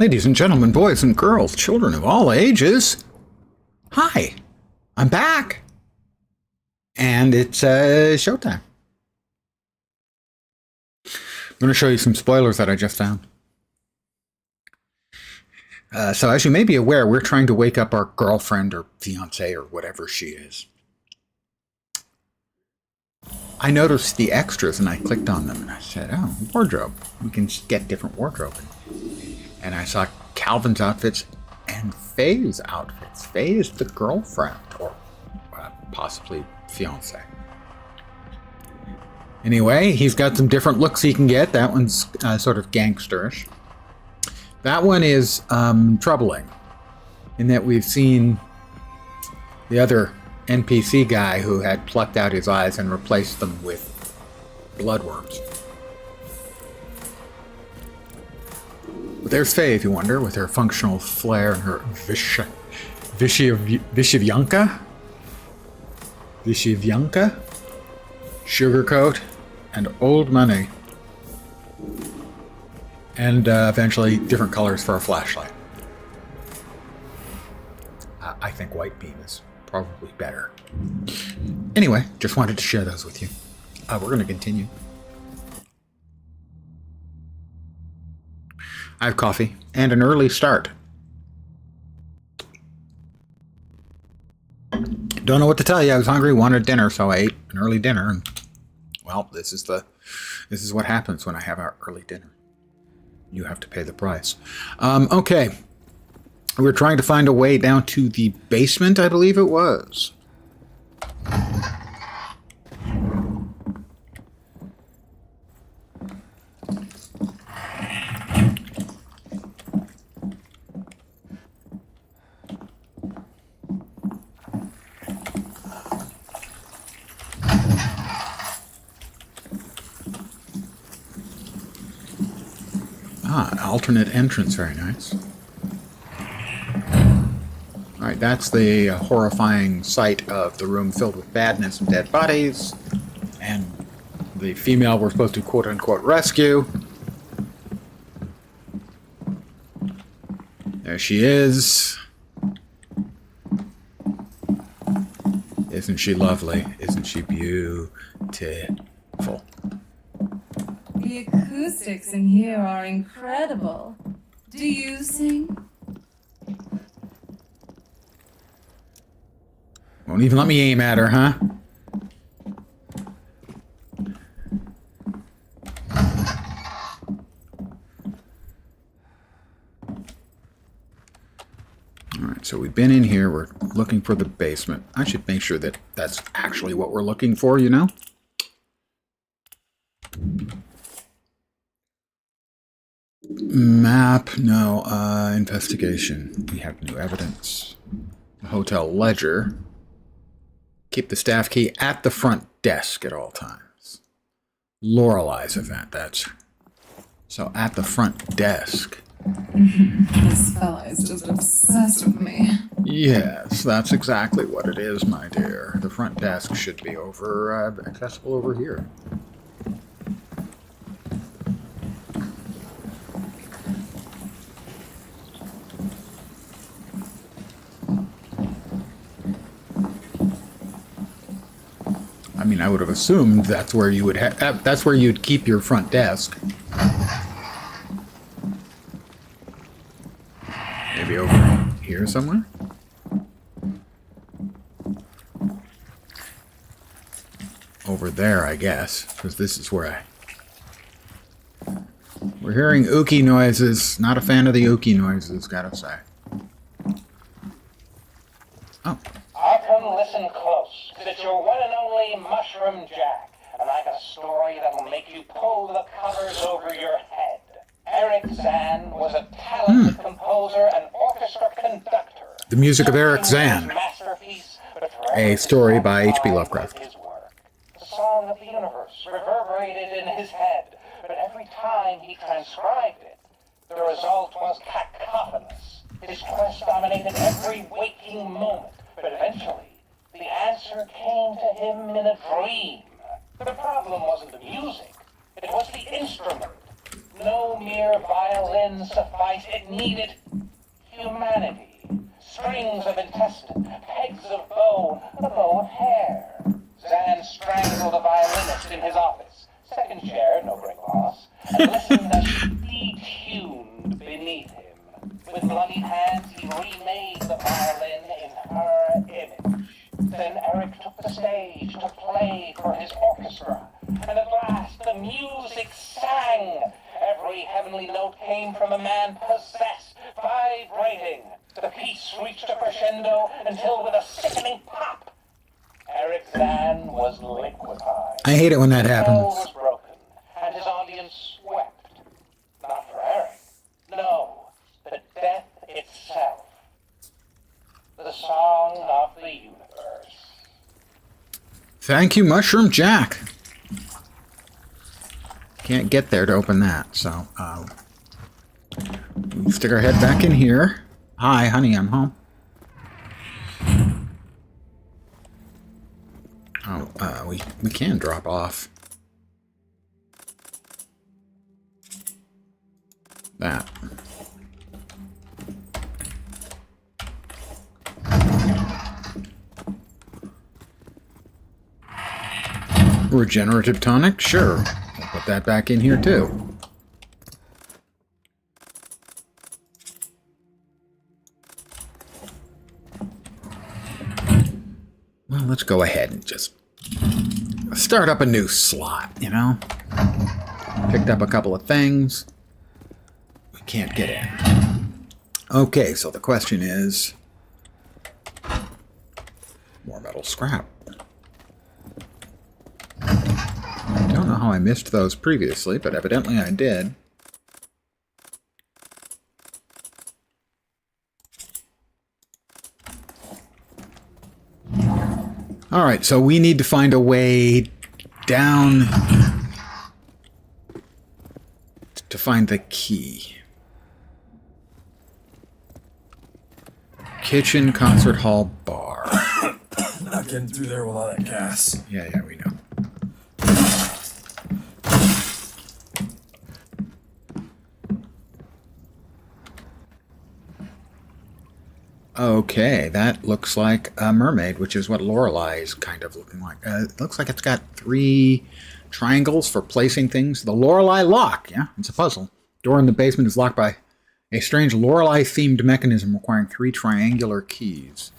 Ladies and gentlemen, boys and girls, children of all ages. Hi, I'm back. And it's showtime. I'm going to show you some spoilers that I just found. So as you may be aware, we're trying to wake up our girlfriend or fiancé or whatever she is. I noticed the extras and I clicked on them and I said, oh, wardrobe. We can get different wardrobe. And I saw Calvin's outfits and Faye's outfits. Faye is the girlfriend or possibly fiancé. Anyway, he's got some different looks he can get. That one's sort of gangsterish. That one is troubling in that we've seen the other NPC guy who had plucked out his eyes and replaced them with bloodworms. But there's Faye, if you wonder, with her functional flair and her Vishivanka, sugarcoat, and old money. And eventually different colors for a flashlight. I think white beam is probably better. Anyway, just wanted to share those with you. We're going to continue. I have coffee and an early start. Don't know what to tell you. I was hungry, wanted dinner, so I ate an early dinner. And, well, this is what happens when I have our early dinner. You have to pay the price. Okay. We're trying to find a way down to the basement, I believe it was. An alternate entrance, very nice. Alright, that's the horrifying sight of the room filled with badness and dead bodies. And the female we're supposed to quote-unquote rescue. There she is. Isn't she lovely? Isn't she beautiful? The acoustics in here are incredible. Do you sing? Won't even let me aim at her, huh? Alright, so we've been in here. We're looking for the basement. I should make sure that that's actually what we're looking for, you know? Map, no. Investigation. We have new evidence. Hotel ledger. Keep the staff key at the front desk at all times. Lorelei's event, that's... So, at the front desk. This fella is just obsessed with me. Yes, that's exactly what it is, my dear. The front desk should be accessible over here. I mean, I would have assumed that's where you would that's where you'd keep your front desk. Maybe over here somewhere? Over there, I guess, because this is where we're hearing ookie noises. Not a fan of the ookie noises, gotta say. Oh. Arkham, listen close, because it's your one and only Mushroom Jack, and I got a story that'll make you pull the covers over your head. Eric Zahn was a talented composer and orchestra conductor. The music of Eric Zahn. A story by H.P. Lovecraft. The song of the universe reverberated in his head, but every time he transcribed it, the result was cacophonous. His quest dominated every waking moment, but eventually, the answer came to him in a dream. The problem wasn't the music, it was the instrument. No mere violin sufficed. It needed humanity. Strings of intestine, pegs of bone, a bow of hair. Zan strangled a violinist in his office. Second chair, no great loss. And listened as she detuned beneath him. With bloodied hands, he remade the violin in her image. Then Eric took the stage to play for his orchestra. And at last the music sang. Every heavenly note came from a man possessed, vibrating. The piece reached a crescendo until with a sickening pop, Eric Zan was liquefied. I hate it when that happens. The spell was broken, and his audience wept. Not for Eric. No, the death itself. The song of the universe. Thank you, Mushroom Jack. Can't get there to open that, so we stick our head back in here. Hi, honey, I'm home. Oh, we can drop off that. Regenerative tonic? Sure. We'll put that back in here, too. Well, let's go ahead and just start up a new slot, you know? Picked up a couple of things. We can't get in. Okay, so the question is... more metal scrap. I don't know how I missed those previously, but evidently I did. Alright, so we need to find a way down to find the key. Kitchen, concert hall, bar. Not getting through there with all that gas. Yeah, we know. Okay, that looks like a mermaid, which is what Lorelei is kind of looking like. It looks like it's got 3 triangles for placing things. The Lorelei lock, yeah, it's a puzzle. Door in the basement is locked by a strange Lorelei-themed mechanism requiring 3 triangular keys.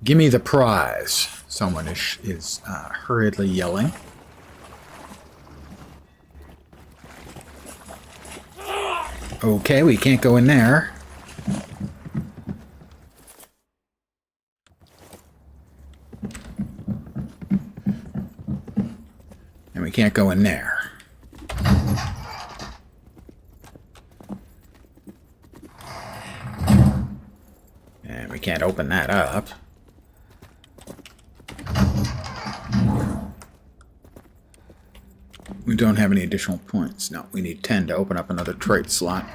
Gimme the prize, someone is hurriedly yelling. Okay, we can't go in there. And we can't go in there. And we can't open that up. We don't have any additional points. No, we need 10 to open up another trait slot.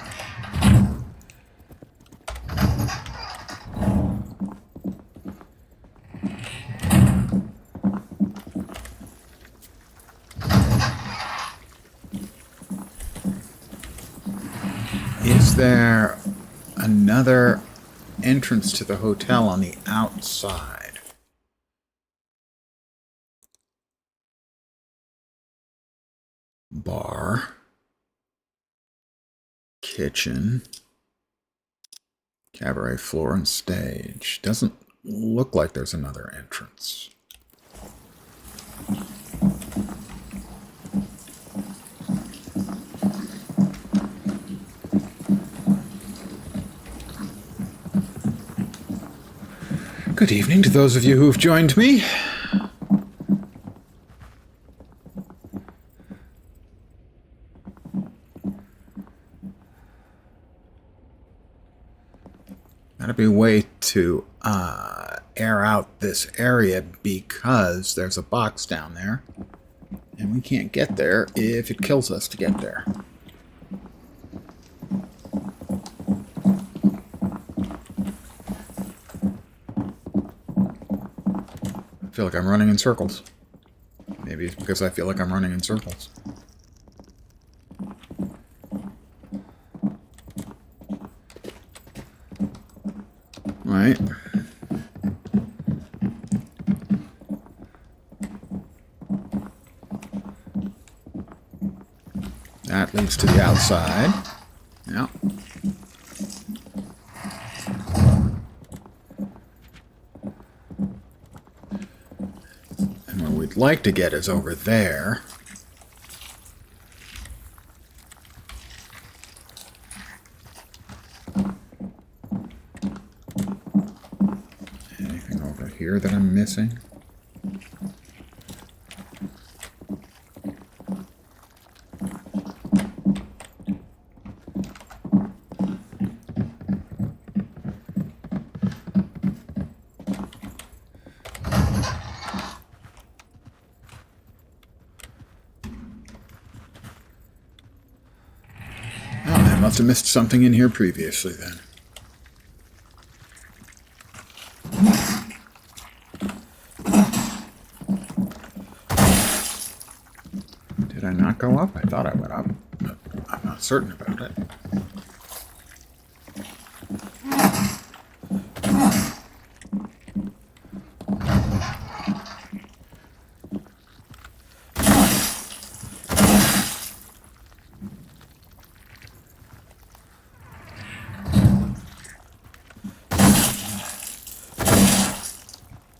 Is there another entrance to the hotel on the outside? Bar, kitchen, cabaret floor and stage. Doesn't look like there's another entrance. Good evening to those of you who've joined me. Gotta be a way to air out this area because there's a box down there. And we can't get there if it kills us to get there. I feel like I'm running in circles. Maybe it's because I feel like I'm running in circles. Right. That leads to the outside. Yeah. And what we'd like to get is over there. Anything over here that I'm missing? Must have missed something in here previously then. Did I not go up? I thought I went up, but I'm not certain about it.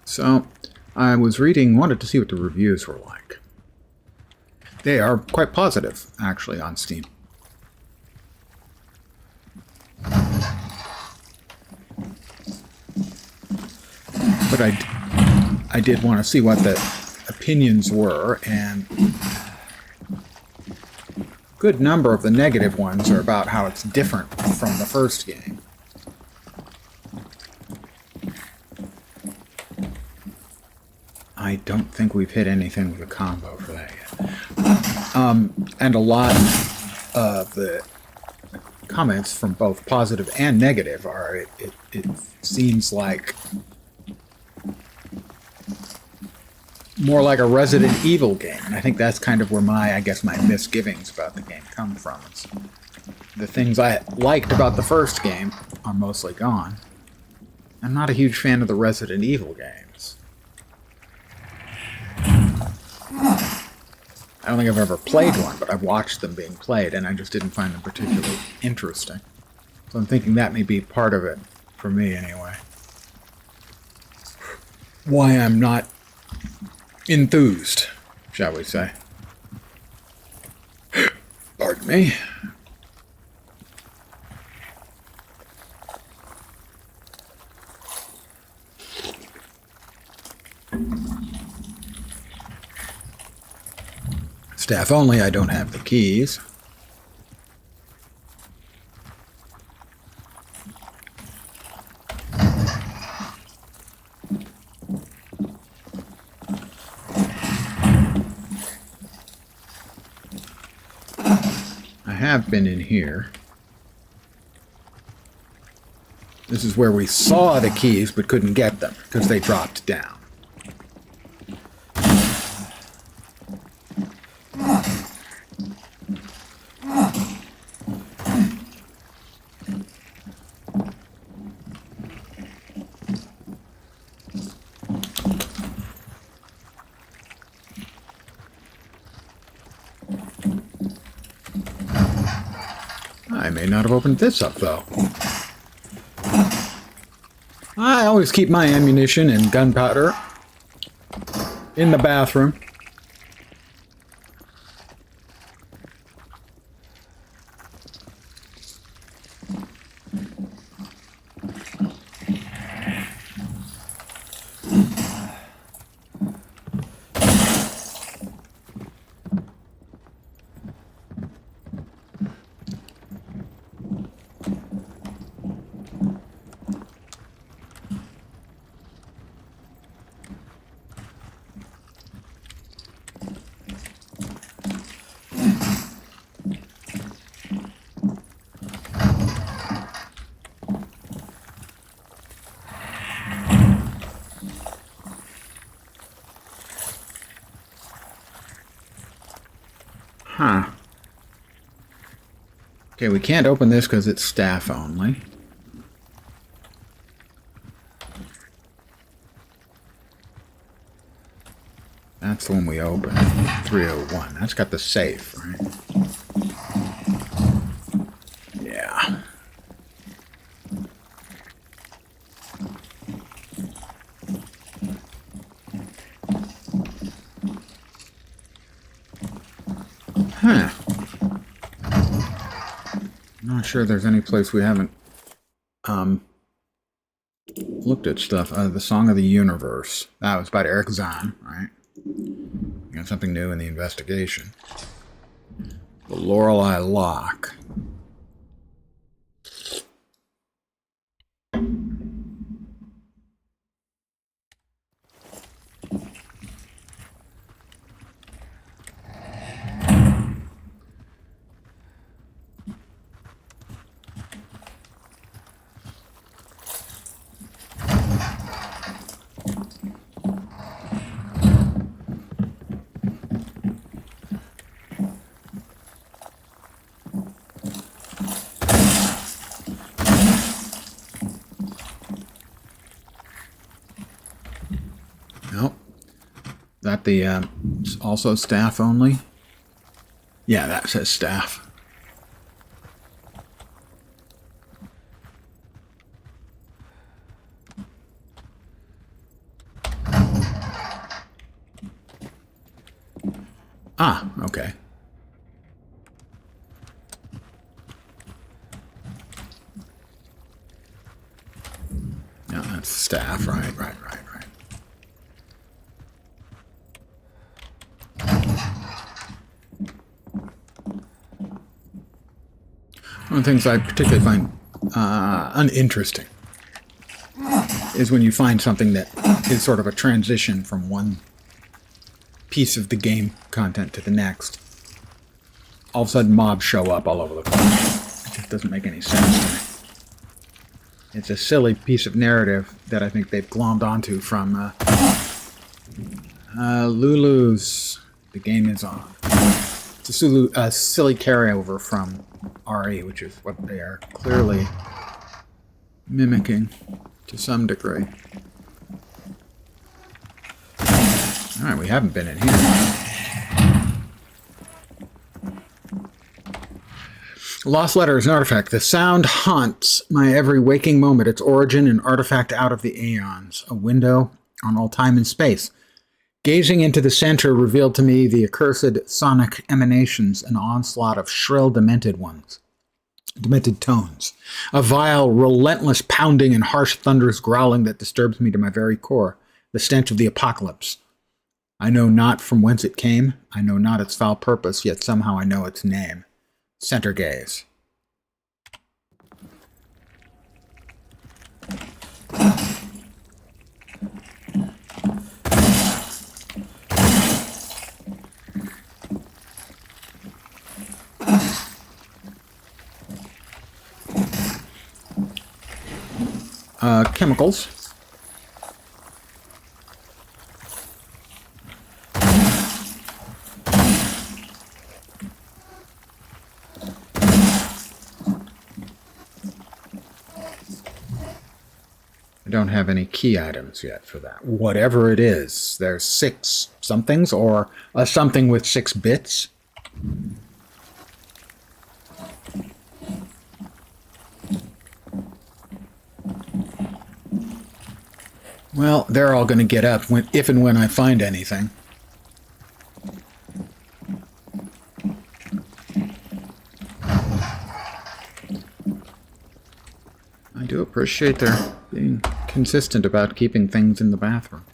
So, I was wanted to see what the reviews were like. They are quite positive, actually, on Steam. But I did want to see what the opinions were, and a good number of the negative ones are about how it's different from the first game. I don't think we've hit anything with a combo for that yet. And a lot of the comments from both positive and negative are it seems like more like a Resident Evil game. And I think that's kind of where my misgivings about the game come from. It's the things I liked about the first game are mostly gone. I'm not a huge fan of the Resident Evil games. I don't think I've ever played one, but I've watched them being played, and I just didn't find them particularly interesting. So I'm thinking that may be part of it, for me anyway. Why I'm not enthused, shall we say. Pardon me. Staff only, I don't have the keys. I have been in here. This is where we saw the keys but couldn't get them because they dropped down. I may not have opened this up, though. I always keep my ammunition and gunpowder in the bathroom. Huh. Okay, we can't open this because it's staff only. That's the one we opened. 301. That's got the safe, right? Yeah. Huh. Not sure there's any place we haven't looked at stuff. The Song of the Universe. That was by Eric Zahn, right? You got something new in the investigation. The Lorelei Lock. Nope. That the also staff only? Yeah, that says staff. Ah, okay. Yeah, that's staff, right. One of the things I particularly find uninteresting is when you find something that is sort of a transition from one piece of the game content to the next. All of a sudden mobs show up all over the place. It just doesn't make any sense to me. It's a silly piece of narrative that I think they've glommed onto from Lulu's The Game Is On. It's a silly carryover from RE, which is what they are clearly mimicking to some degree. Alright, we haven't been in here. Lost Letter is an artifact. The sound haunts my every waking moment. Its origin, an artifact out of the aeons. A window on all time and space. Gazing into the center revealed to me the accursed sonic emanations, an onslaught of shrill, demented tones. A vile, relentless pounding and harsh, thunderous growling that disturbs me to my very core. The stench of the apocalypse. I know not from whence it came. I know not its foul purpose, yet somehow I know its name. Center gaze. Chemicals. I don't have any key items yet for that. Whatever it is, there's 6 somethings, or a something with 6 bits. Well, they're all going to get up if and when I find anything. I do appreciate their being consistent about keeping things in the bathroom.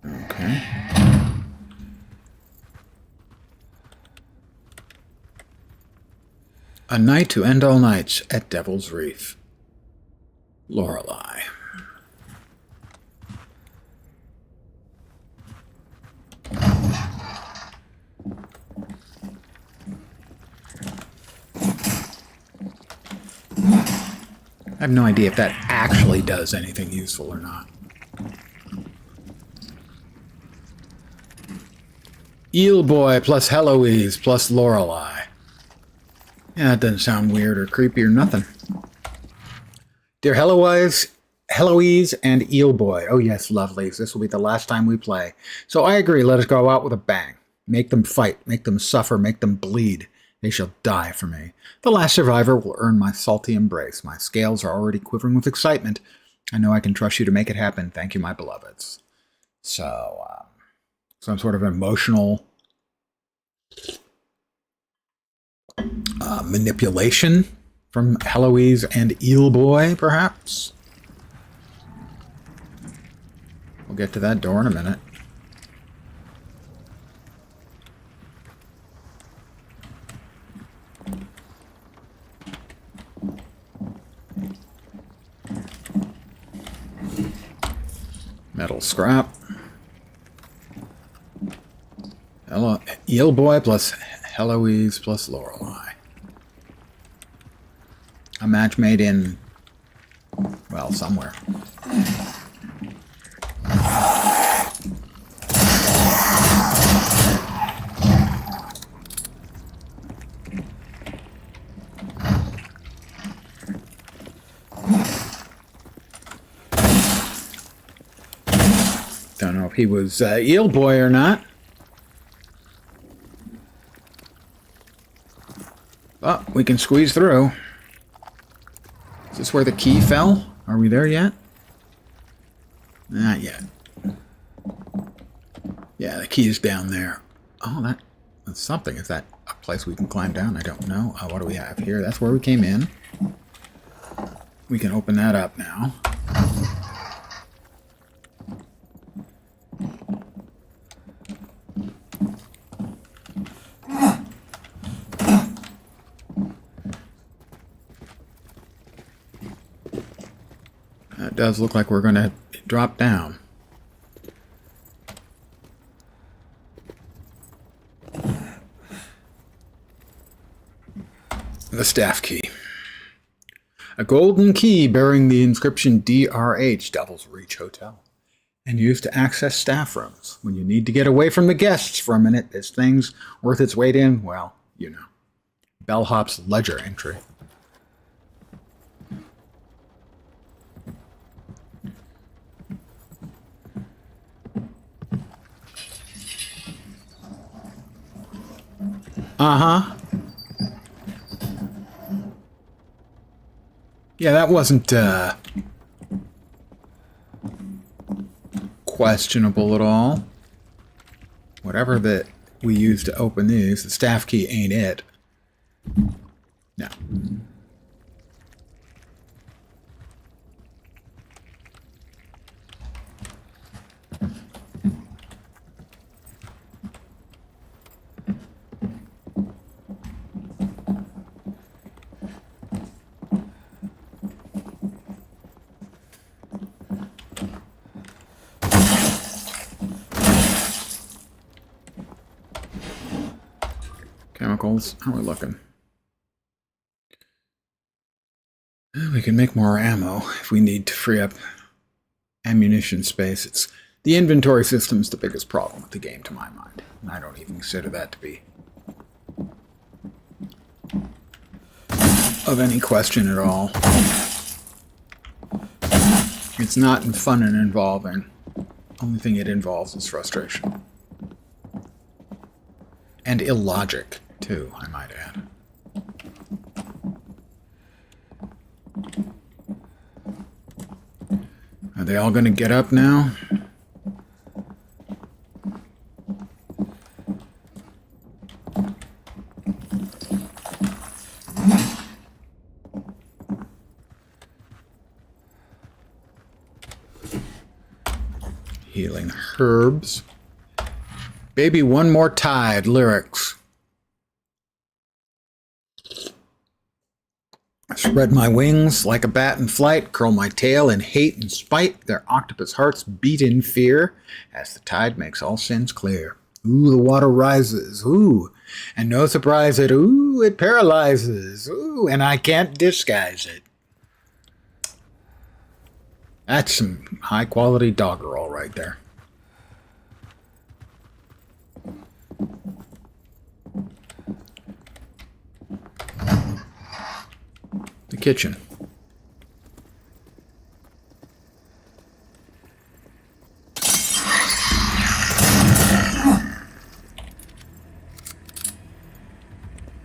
Okay. A night to end all nights at Devil's Reef. Lorelei. I have no idea if that actually does anything useful or not. Eel Boy plus Heloise plus Lorelei. Yeah, that doesn't sound weird or creepy or nothing. Dear Heloise and Eel Boy. Oh yes, lovelies. This will be the last time we play. So I agree, let us go out with a bang. Make them fight, make them suffer, make them bleed. They shall die for me. The last survivor will earn my salty embrace. My scales are already quivering with excitement. I know I can trust you to make it happen. Thank you, my beloveds. So, some sort of emotional manipulation from Heloise and Eel Boy, perhaps? We'll get to that door in a minute. Metal scrap. Hello, Eel Boy plus Heloise plus Lorelei. A match made in, well, somewhere. Don't know if he was Eel Boy or not. But we can squeeze through. Is this where the key fell? Are we there yet? Not yet. Yeah, the key is down there. Oh, that's something. Is that a place we can climb down? I don't know. What do we have here? That's where we came in. We can open that up now. It does look like we're going to drop down. The staff key. A golden key bearing the inscription DRH, Devil's Reach Hotel, and used to access staff rooms. When you need to get away from the guests for a minute, this thing's worth its weight in, well, you know, bellhop's ledger entry. Uh-huh. Yeah, that wasn't, questionable at all. Whatever that we use to open these, the staff key ain't it. No. Chemicals. How are we looking? We can make more ammo if we need to free up ammunition space. It's the inventory system's the biggest problem with the game, to my mind. And I don't even consider that to be of any question at all. It's not fun and involving. Only thing it involves is frustration. And illogic, too, I might add. Are they all going to get up now? Healing herbs. Baby, one more tide lyrics. Spread my wings like a bat in flight, curl my tail in hate and spite. Their octopus hearts beat in fear as the tide makes all sins clear. Ooh, the water rises. Ooh, and no surprise it. Ooh, it paralyzes. Ooh, and I can't disguise it. That's some high quality doggerel right there. kitchen.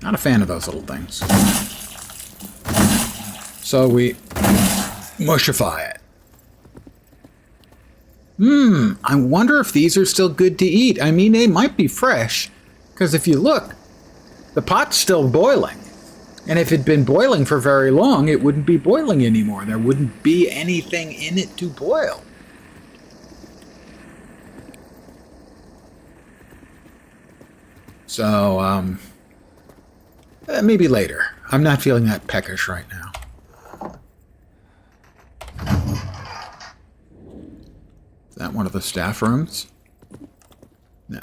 Not a fan of those little things. So we mushify it. I wonder if these are still good to eat. I mean, they might be fresh, because if you look, the pot's still boiling. And if it'd been boiling for very long, it wouldn't be boiling anymore. There wouldn't be anything in it to boil. So, maybe later. I'm not feeling that peckish right now. Is that one of the staff rooms? No.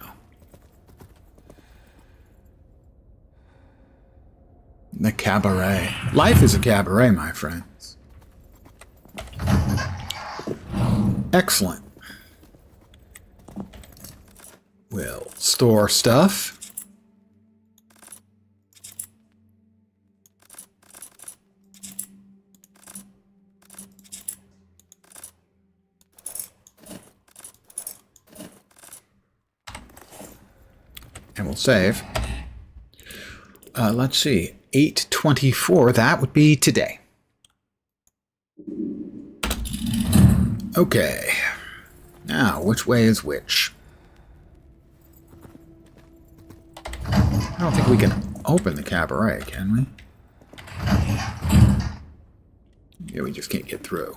The cabaret. Life is a cabaret, my friends. Excellent. We'll store stuff. And we'll save. Let's see. 8:24. That would be today. Okay. Now, which way is which? I don't think we can open the cabaret, can we? Yeah, we just can't get through.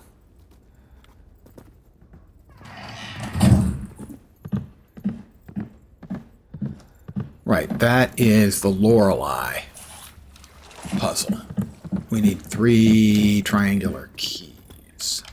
Right, that is the Lorelei puzzle. We need 3 triangular keys.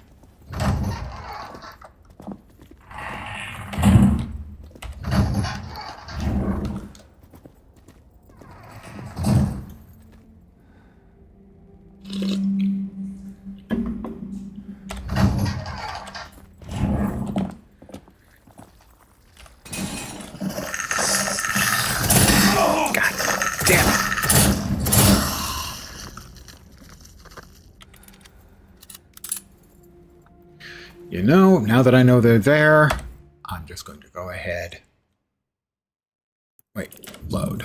You know, now that I know they're there, I'm just going to go ahead. Wait, load.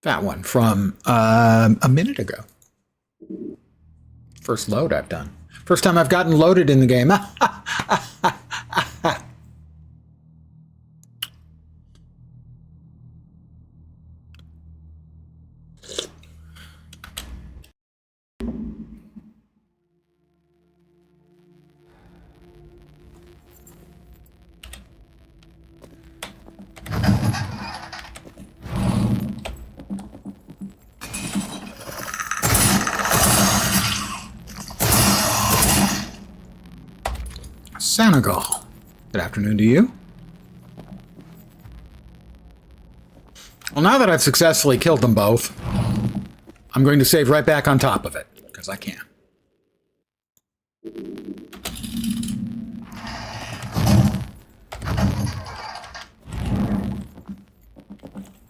That one from a minute ago. First load I've done. First time I've gotten loaded in the game. Senegal. Good afternoon to you. Well, now that I've successfully killed them both, I'm going to save right back on top of it, because I can.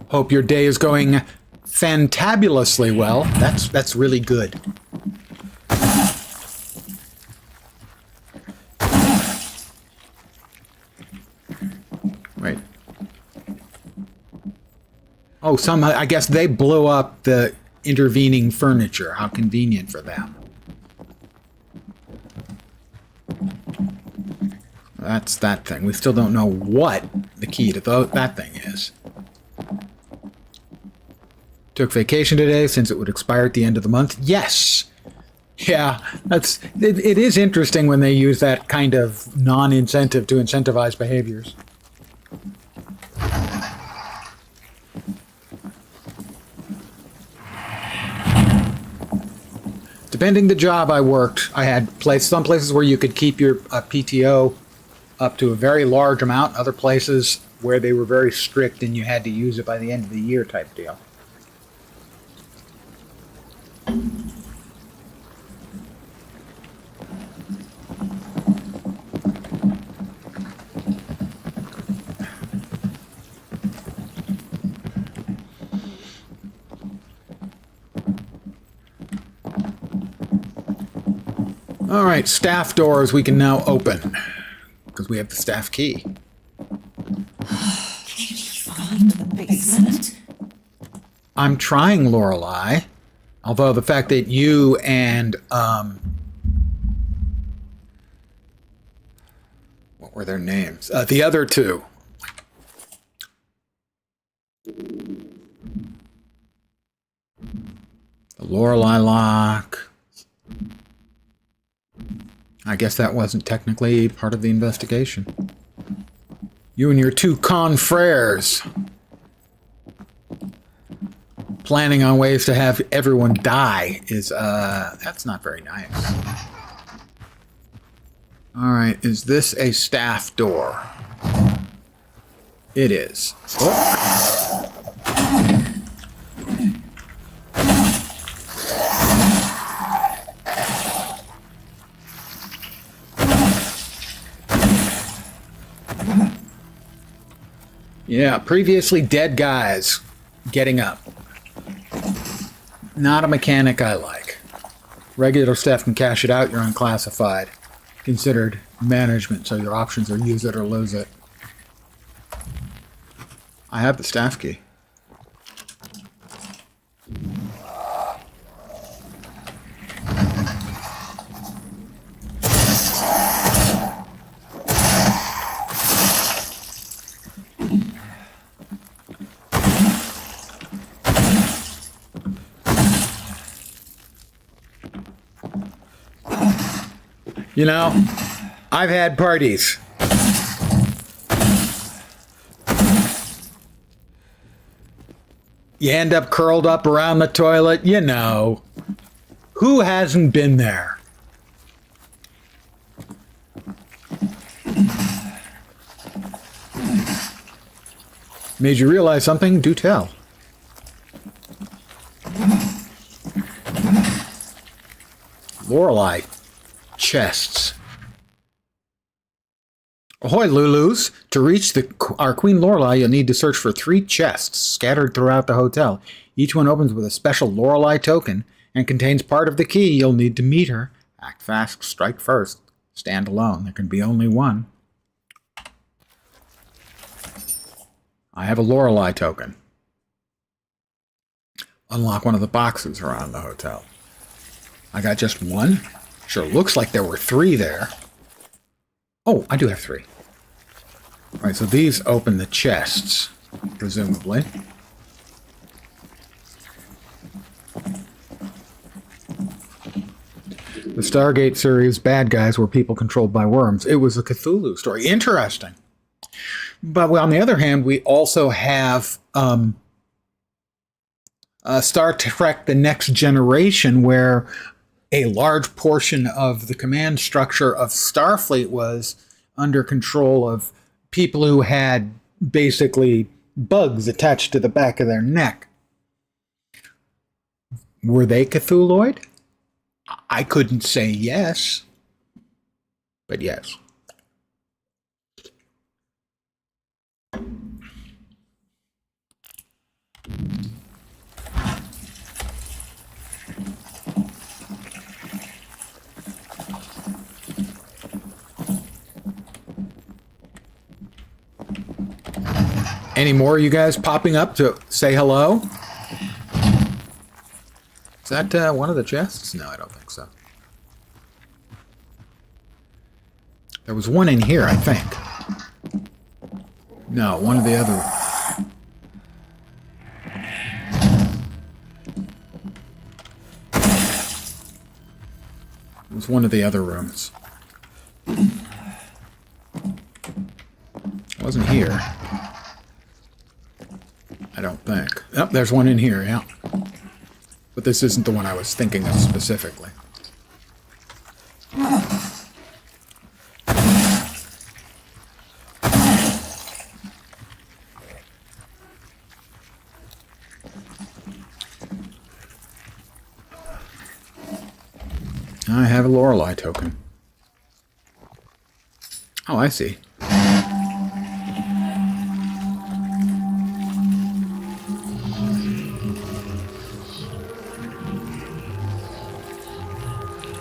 Hope your day is going fantabulously well. That's really good. Right. Oh, I guess they blew up the intervening furniture. How convenient for them. That's that thing. We still don't know what the key to that thing is. Took vacation today since it would expire at the end of the month. Yes. Yeah, it is interesting when they use that kind of non-incentive to incentivize behaviors. Depending the job I worked, I had some places where you could keep your PTO up to a very large amount, other places where they were very strict and you had to use it by the end of the year type deal. All right, staff doors we can now open because we have the staff key. Find the basement. I'm trying, Lorelei. Although the fact that you and what were their names? The other two. The Lorelei lock. I guess that wasn't technically part of the investigation. You and your two confreres planning on ways to have everyone die is, that's not very nice. All right, is this a staff door? It is. Oh. Yeah, previously dead guys getting up. Not a mechanic I like. Regular staff can cash it out, you're unclassified. Considered management, so your options are use it or lose it. I have the staff key. You know, I've had parties. You end up curled up around the toilet, you know. Who hasn't been there? Made you realize something? Do tell. Lorelei. Chests. Ahoy, Lulus! To reach our Queen Lorelei, you'll need to search for 3 chests scattered throughout the hotel. Each one opens with a special Lorelei token and contains part of the key you'll need to meet her. Act fast, strike first. Stand alone. There can be only one. I have a Lorelei token. Unlock one of the boxes around the hotel. I got just one? Sure looks like there were 3 there. Oh, I do have 3. All right, so these open the chests, presumably. The Stargate series bad guys were people controlled by worms. It was a Cthulhu story. Interesting. But on the other hand, we also have Star Trek The Next Generation, where a large portion of the command structure of Starfleet was under control of people who had basically bugs attached to the back of their neck. Were they Cthulhuoid? I couldn't say yes, but yes. Any more of you guys popping up to say hello? Is that one of the chests? No, I don't think so. There was one in here, I think. No, one of the other. It was one of the other rooms. It wasn't here. I don't think. Oh, there's one in here, yeah. But this isn't the one I was thinking of specifically. I have a Lorelei token. Oh, I see.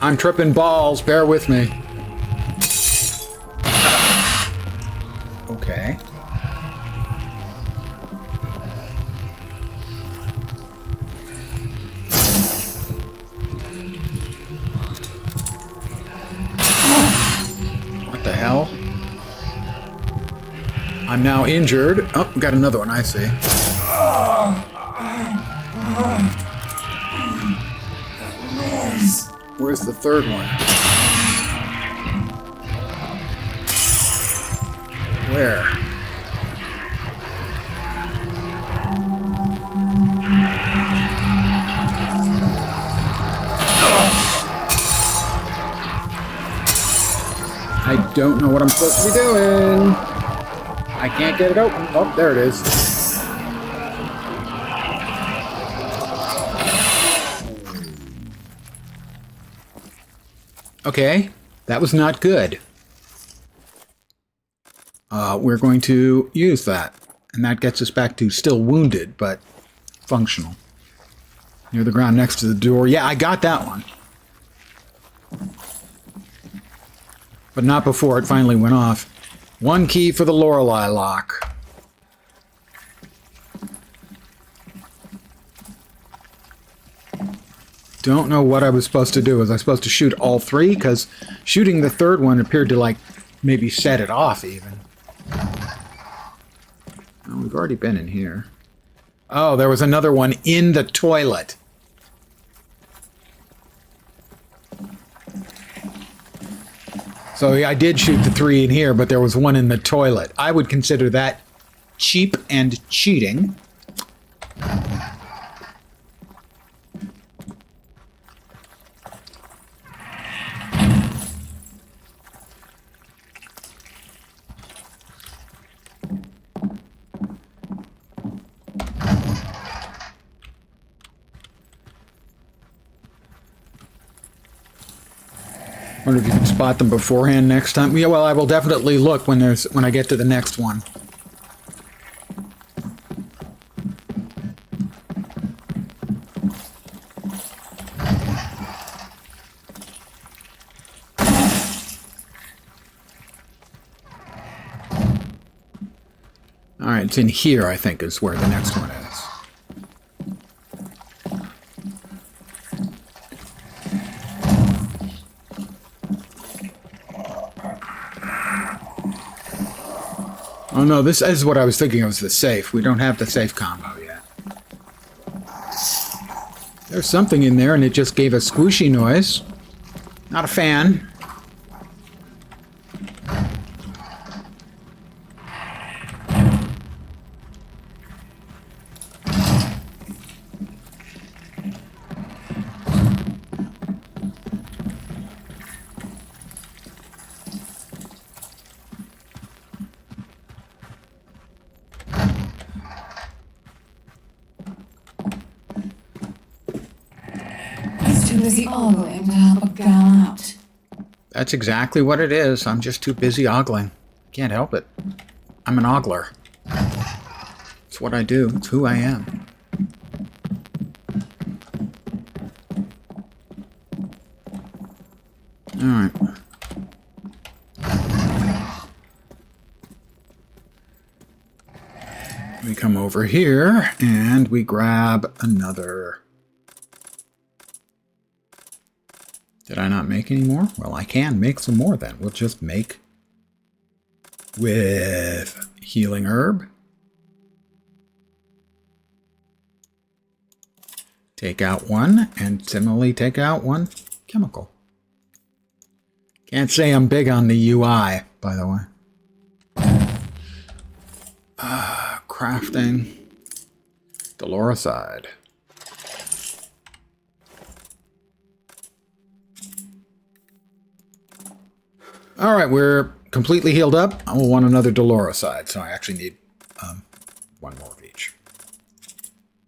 I'm tripping balls. Bear with me. Okay. What the hell? I'm now injured. Oh, got another one, I see. Where's the third one? Where? I don't know what I'm supposed to be doing. I can't get it open. Oh, there it is. Okay, that was not good. We're going to use that. And that gets us back to still wounded, but functional. Near the ground next to the door. Yeah, I got that one. But not before it finally went off. One key for the Lorelei lock. Don't know what I was supposed to do. Was I supposed to shoot all three? Because shooting the third one appeared to, like, maybe set it off, even. Oh, we've already been in here. Oh, there was another one in the toilet. So I did shoot the three in here, but there was one in the toilet. I would consider that cheap and cheating. Wonder if you can spot them beforehand next time. Yeah, well, I will definitely look when I get to the next one. All right, it's in here, I think, is where the next one is. Oh no, this is what I was thinking of, was the safe. We don't have the safe combo yet. There's something in there and it just gave a squishy noise. Not a fan. Too busy ogling to help a gal out. That's exactly what it is. I'm just too busy ogling. Can't help it. I'm an ogler. It's what I do. It's who I am. Alright. We come over here and we grab another. Did I not make any more? Well, I can make some more then. We'll just make with healing herb. Take out one, and similarly take out one chemical. Can't say I'm big on the UI, by the way. Crafting. Doloricide. Alright, we're completely healed up. I will want another Doloricide, so I actually need one more of each.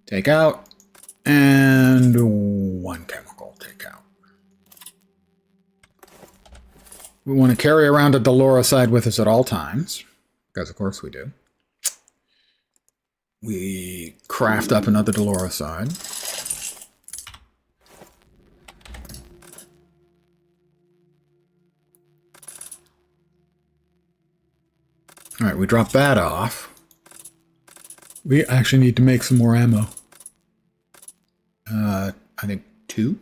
Take out, and one chemical take out. We want to carry around a Doloricide with us at all times, because of course we do. We craft up another Doloricide. All right, we drop that off. We actually need to make some more ammo. I think 2.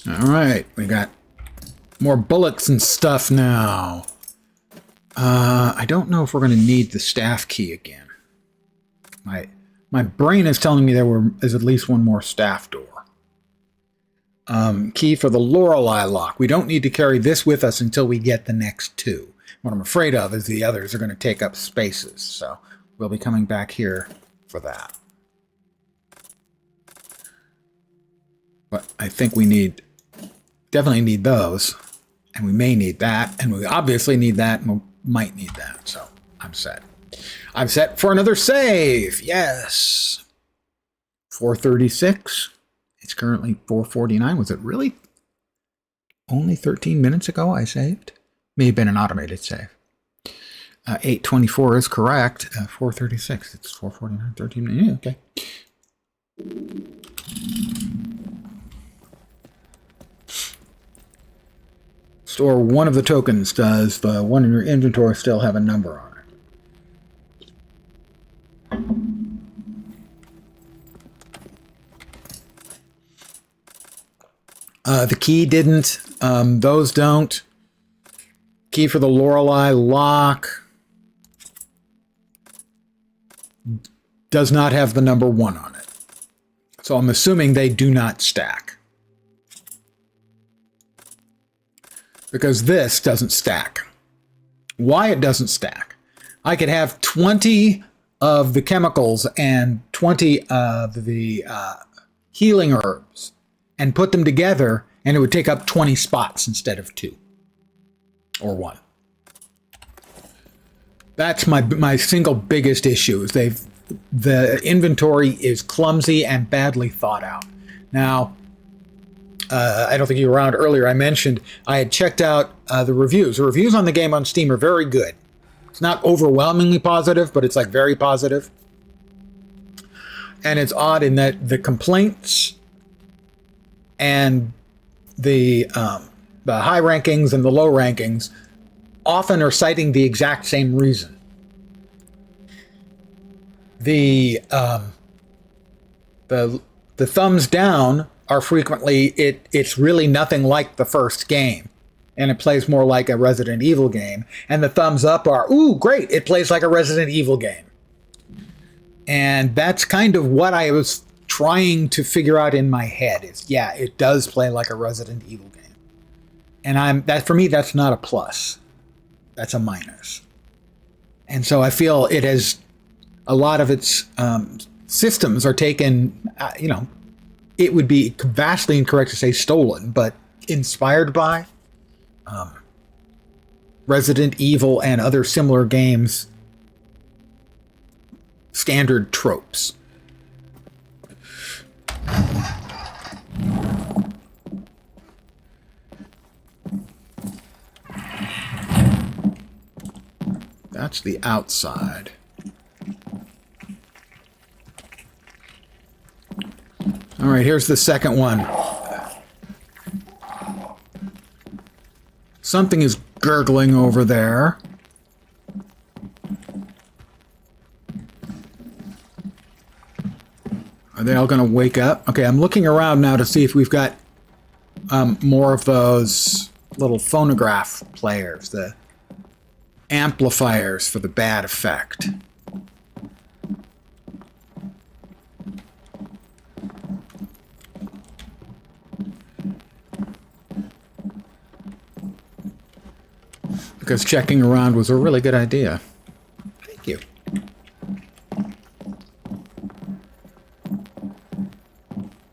All right, we got more bullets and stuff now. I don't know if we're going to need the staff key again. My brain is telling me is at least one more staff door. Key for the Lorelei lock. We don't need to carry this with us until we get the next 2. What I'm afraid of is the others are going to take up spaces, so we'll be coming back here for that. But I think we definitely need those, and we may need that, and we obviously need that, and we might need that, so I'm set. I'm set for another save. Yes. 4:36. It's currently 4:49. Was it really only 13 minutes ago I saved? May have been an automated save. 8:24 is correct. 4:36. It's 4:49. 13 minutes. Yeah, okay. Store one of the tokens. Does the one in your inventory still have a number on it? The key didn't. Those don't. Key for the Lorelei lock does not have the number 1 on it. So I'm assuming they do not stack. Because this doesn't stack. Why it doesn't stack? I could have 20 of the chemicals and 20 of the healing herbs and put them together, and it would take up 20 spots instead of 2 or 1. That's my single biggest issue. Is the inventory is clumsy and badly thought out. Now, I don't think you were around earlier. I mentioned I had checked out the reviews. The reviews on the game on Steam are very good. It's not overwhelmingly positive, but it's like very positive. And it's odd in that the complaints and the high rankings and the low rankings often are citing the exact same reason. The thumbs down are frequently it's really nothing like the first game, and it plays more like a Resident Evil game. And the thumbs up are, ooh, great, it plays like a Resident Evil game. And that's kind of what I was trying to figure out in my head is, yeah, it does play like a Resident Evil game. And for me, that's not a plus. That's a minus. And so I feel it has a lot of its systems are taken, it would be vastly incorrect to say stolen, but inspired by Resident Evil and other similar games' standard tropes. That's the outside. All right, here's the second one. Something is gurgling over there. Are they all going to wake up? Okay, I'm looking around now to see if we've got more of those little phonograph players, the amplifiers for the bad effect. Because checking around was a really good idea. Thank you.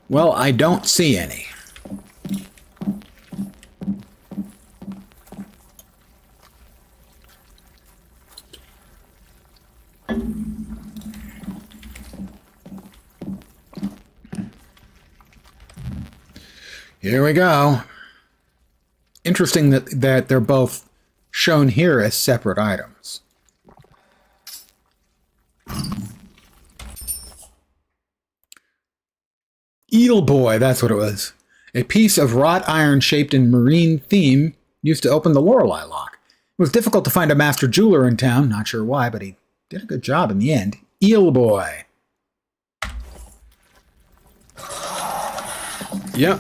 Well, I don't see any. Here we go. Interesting that they're both shown here as separate items. Eel Boy, that's what it was. A piece of wrought iron shaped in marine theme used to open the Lorelei lock. It was difficult to find a master jeweler in town, not sure why, but he did a good job in the end. Eel Boy. Yep.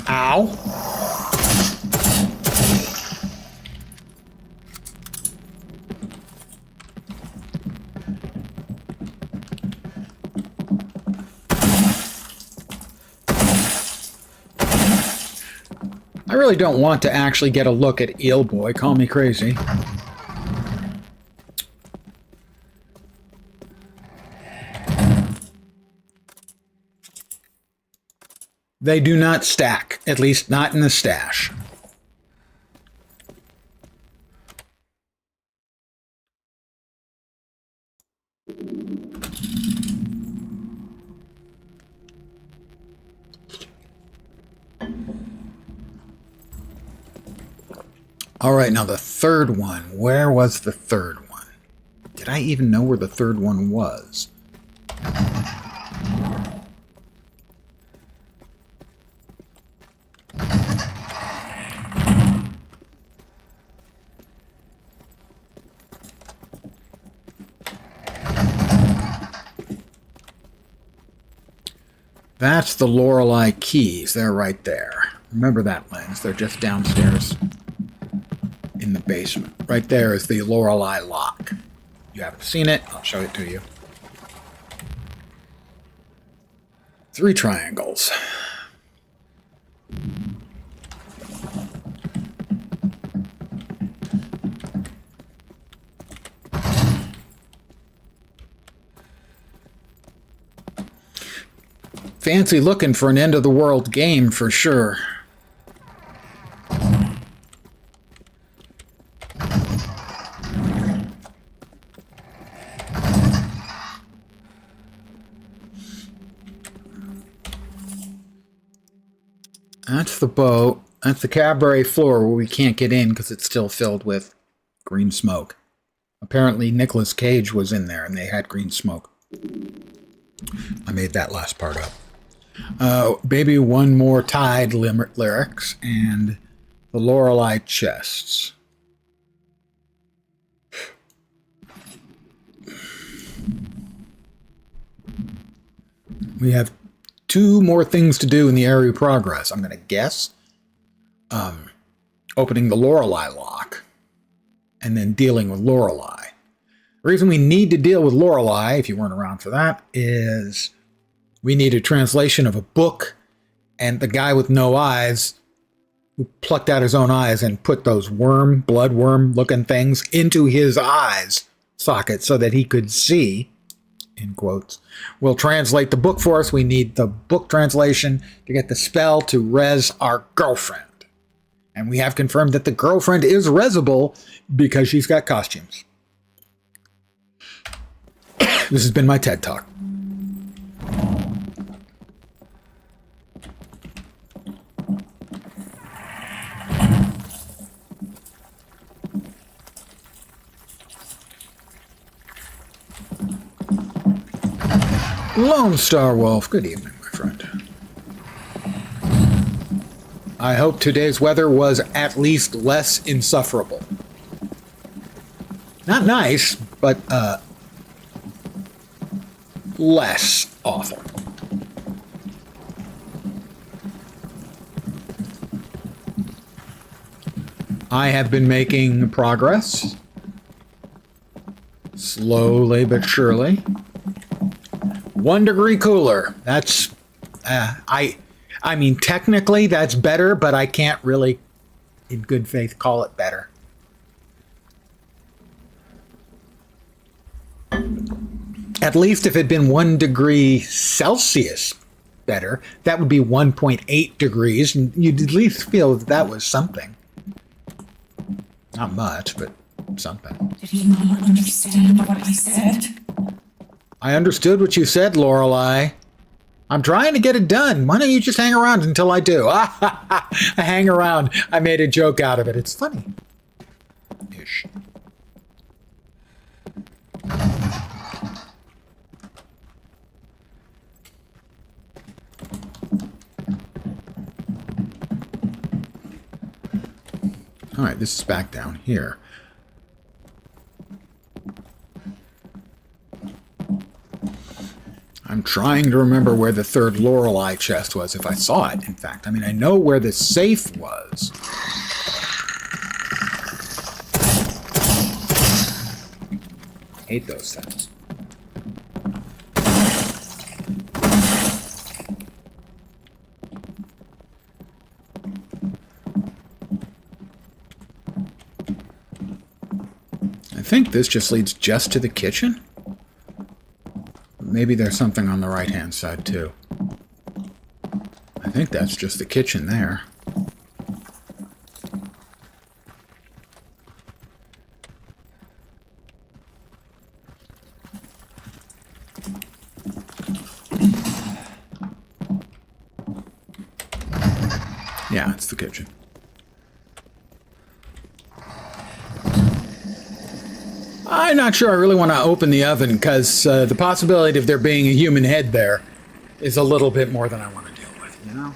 Ow. I really don't want to actually get a look at Eel Boy. Call me crazy. They do not stack, at least not in the stash. All right, now the third one. Where was the third one? Did I even know where the third one was? That's the Lorelei keys. They're right there. Remember that lens. They're just downstairs in the basement. Right there is the Lorelei lock. You haven't seen it. I'll show it to you. 3 triangles. Fancy looking for an end-of-the-world game, for sure. That's the boat. That's the cabaret floor where we can't get in because it's still filled with green smoke. Apparently Nicolas Cage was in there and they had green smoke. I made that last part up. Baby One More Tide lyrics and the Lorelei chests. We have 2 more things to do in the area of progress. I'm going to guess. Opening the Lorelei lock and then dealing with Lorelei. The reason we need to deal with Lorelei, if you weren't around for that, is we need a translation of a book, and the guy with no eyes who plucked out his own eyes and put those bloodworm looking things into his eyes socket so that he could see, in quotes, will translate the book for us. We need the book translation to get the spell to res our girlfriend. And we have confirmed that the girlfriend is resable because she's got costumes. This has been my TED Talk. Lone Star Wolf, good evening, my friend. I hope today's weather was at least less insufferable. Not nice, but less awful. I have been making progress. Slowly but surely. 1 degree cooler. That's, I mean, technically that's better, but I can't really, in good faith, call it better. At least if it had been 1 degree Celsius better, that would be 1.8 degrees, and you'd at least feel that that was something. Not much, but something. Did you not understand what I said? I understood what you said, Lorelei. I'm trying to get it done. Why don't you just hang around until I do? I hang around. I made a joke out of it. It's funny. Ish. All right, this is back down here. I'm trying to remember where the third Lorelei chest was, if I saw it, in fact. I mean, I know where the safe was. I hate those things. I think this just leads just to the kitchen. Maybe there's something on the right-hand side, too. I think that's just the kitchen there. Yeah, it's the kitchen. I'm not sure I really want to open the oven because the possibility of there being a human head there is a little bit more than I want to deal with, you know?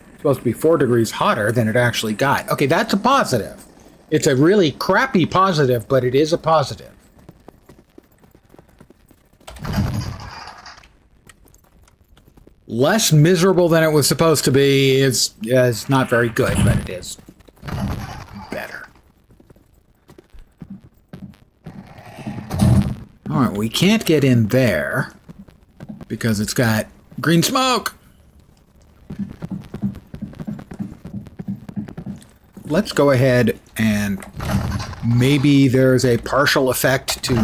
It's supposed to be 4 degrees hotter than it actually got. Okay, that's a positive. It's a really crappy positive, but it is a positive. Less miserable than it was supposed to be is not very good, but it is better. Alright, we can't get in there because it's got green smoke. Let's go ahead and maybe there's a partial effect to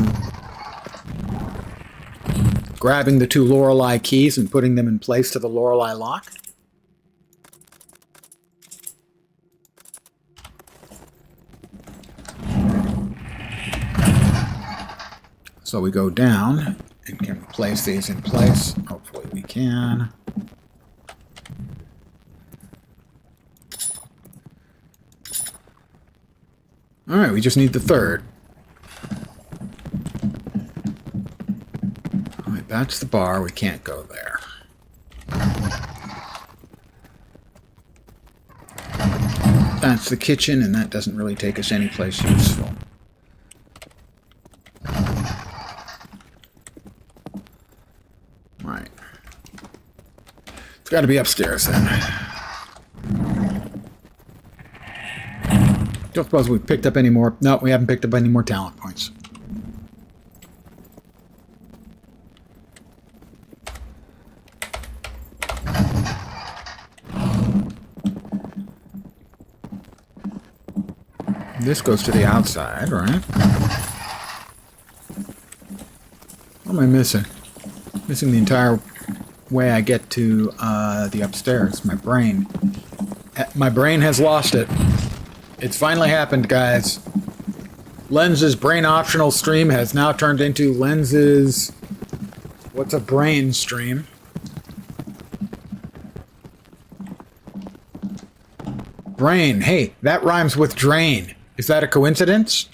grabbing the 2 Lorelei keys and putting them in place to the Lorelei lock. So we go down, and can we place these in place? Hopefully we can. Alright, we just need the third. Alright, that's the bar. We can't go there. That's the kitchen, and that doesn't really take us anyplace useful. Right. It's got to be upstairs then. Don't suppose we picked up any more. No, we haven't picked up any more talent points. This goes to the outside, right? What am I missing? Missing the entire way I get to the upstairs. My brain. My brain has lost it. It's finally happened, guys. Lens's brain optional stream has now turned into Lens's... What's a brain stream? Brain. Hey, that rhymes with drain. Is that a coincidence?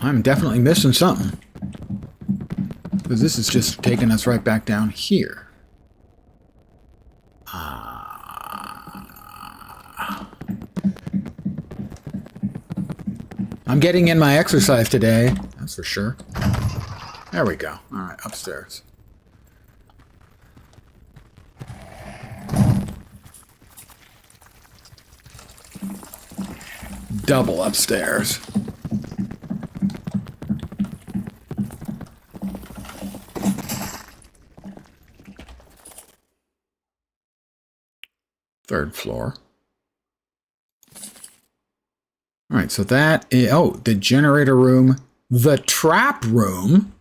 I'm definitely missing something. Because this is just taking us right back down here. I'm getting in my exercise today. That's for sure. There we go. All right, upstairs. Double upstairs. Third floor. All right, so that is, oh, the generator room, the trap room.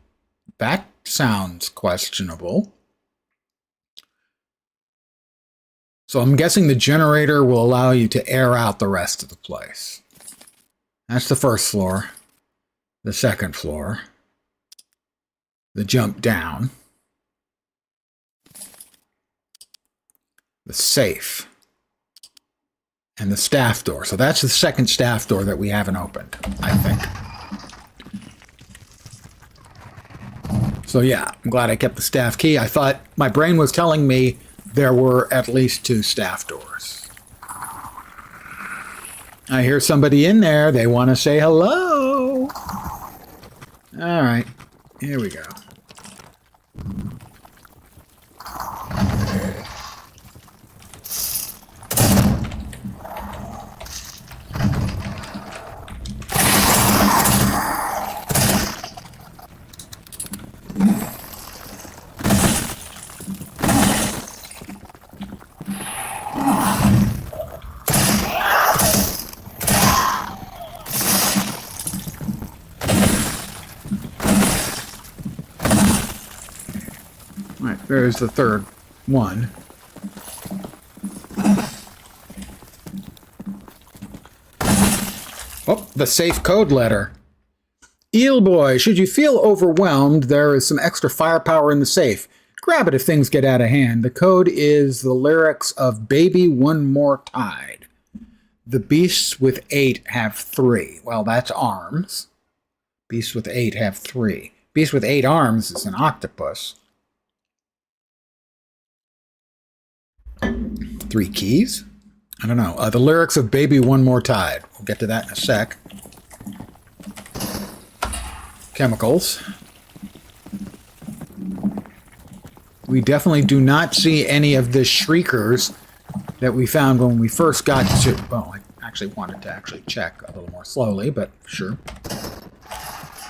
That sounds questionable. So I'm guessing the generator will allow you to air out the rest of the place. That's the first floor. The second floor. The jump down. The safe. And the staff door. So that's the second staff door that we haven't opened, I think. So yeah, I'm glad I kept the staff key. I thought my brain was telling me there were at least 2 staff doors. I hear somebody in there. They want to say hello. All right, here we go. There's the third one. Oh, the safe code letter. Eel boy, should you feel overwhelmed, there is some extra firepower in the safe. Grab it if things get out of hand. The code is the lyrics of Baby One More Tide. The beasts with 8 have 3. Well, that's arms. Beasts with 8 have 3. Beast with 8 arms is an octopus. 3 keys? I don't know. The lyrics of Baby One More Tide. We'll get to that in a sec. Chemicals. We definitely do not see any of the shriekers that we found when we first got to... Well, I actually wanted to actually check a little more slowly, but sure.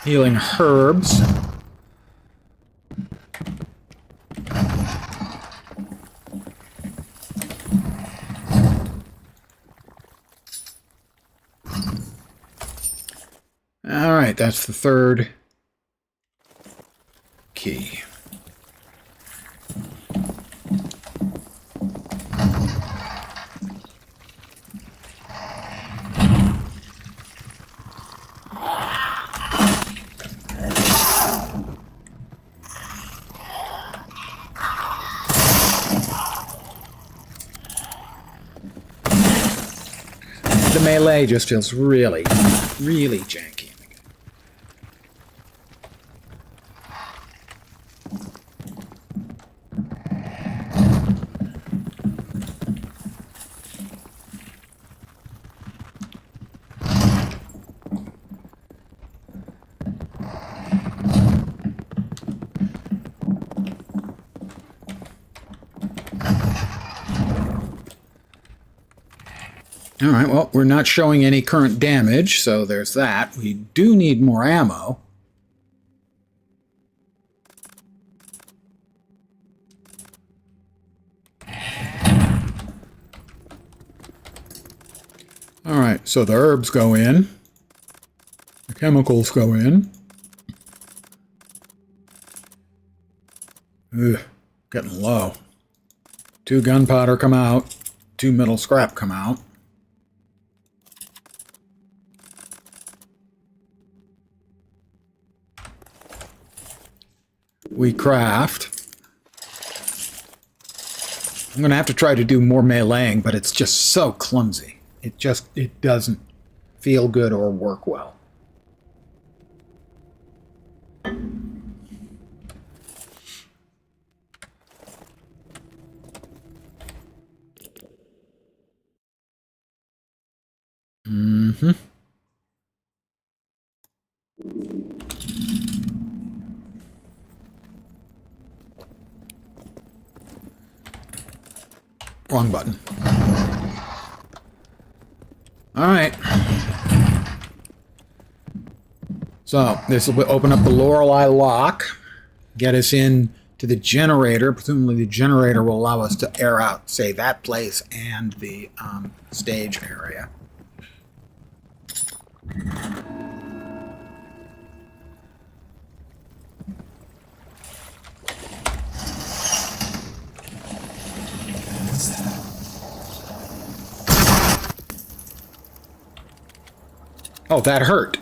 Healing herbs. All right, that's the third key. The melee just feels really, really janky. All right, well, we're not showing any current damage, so there's that. We do need more ammo. All right, so the herbs go in. The chemicals go in. Ugh, getting low. 2 gunpowder come out. 2 metal scrap come out. We craft. I'm going to have to try to do more meleeing, but it's just so clumsy. It doesn't feel good or work well. Mm-hmm. Wrong button. All right. So this will open up the Lorelei lock, get us in to the generator. Presumably the generator will allow us to air out, say, that place and the stage area. Oh, that hurt.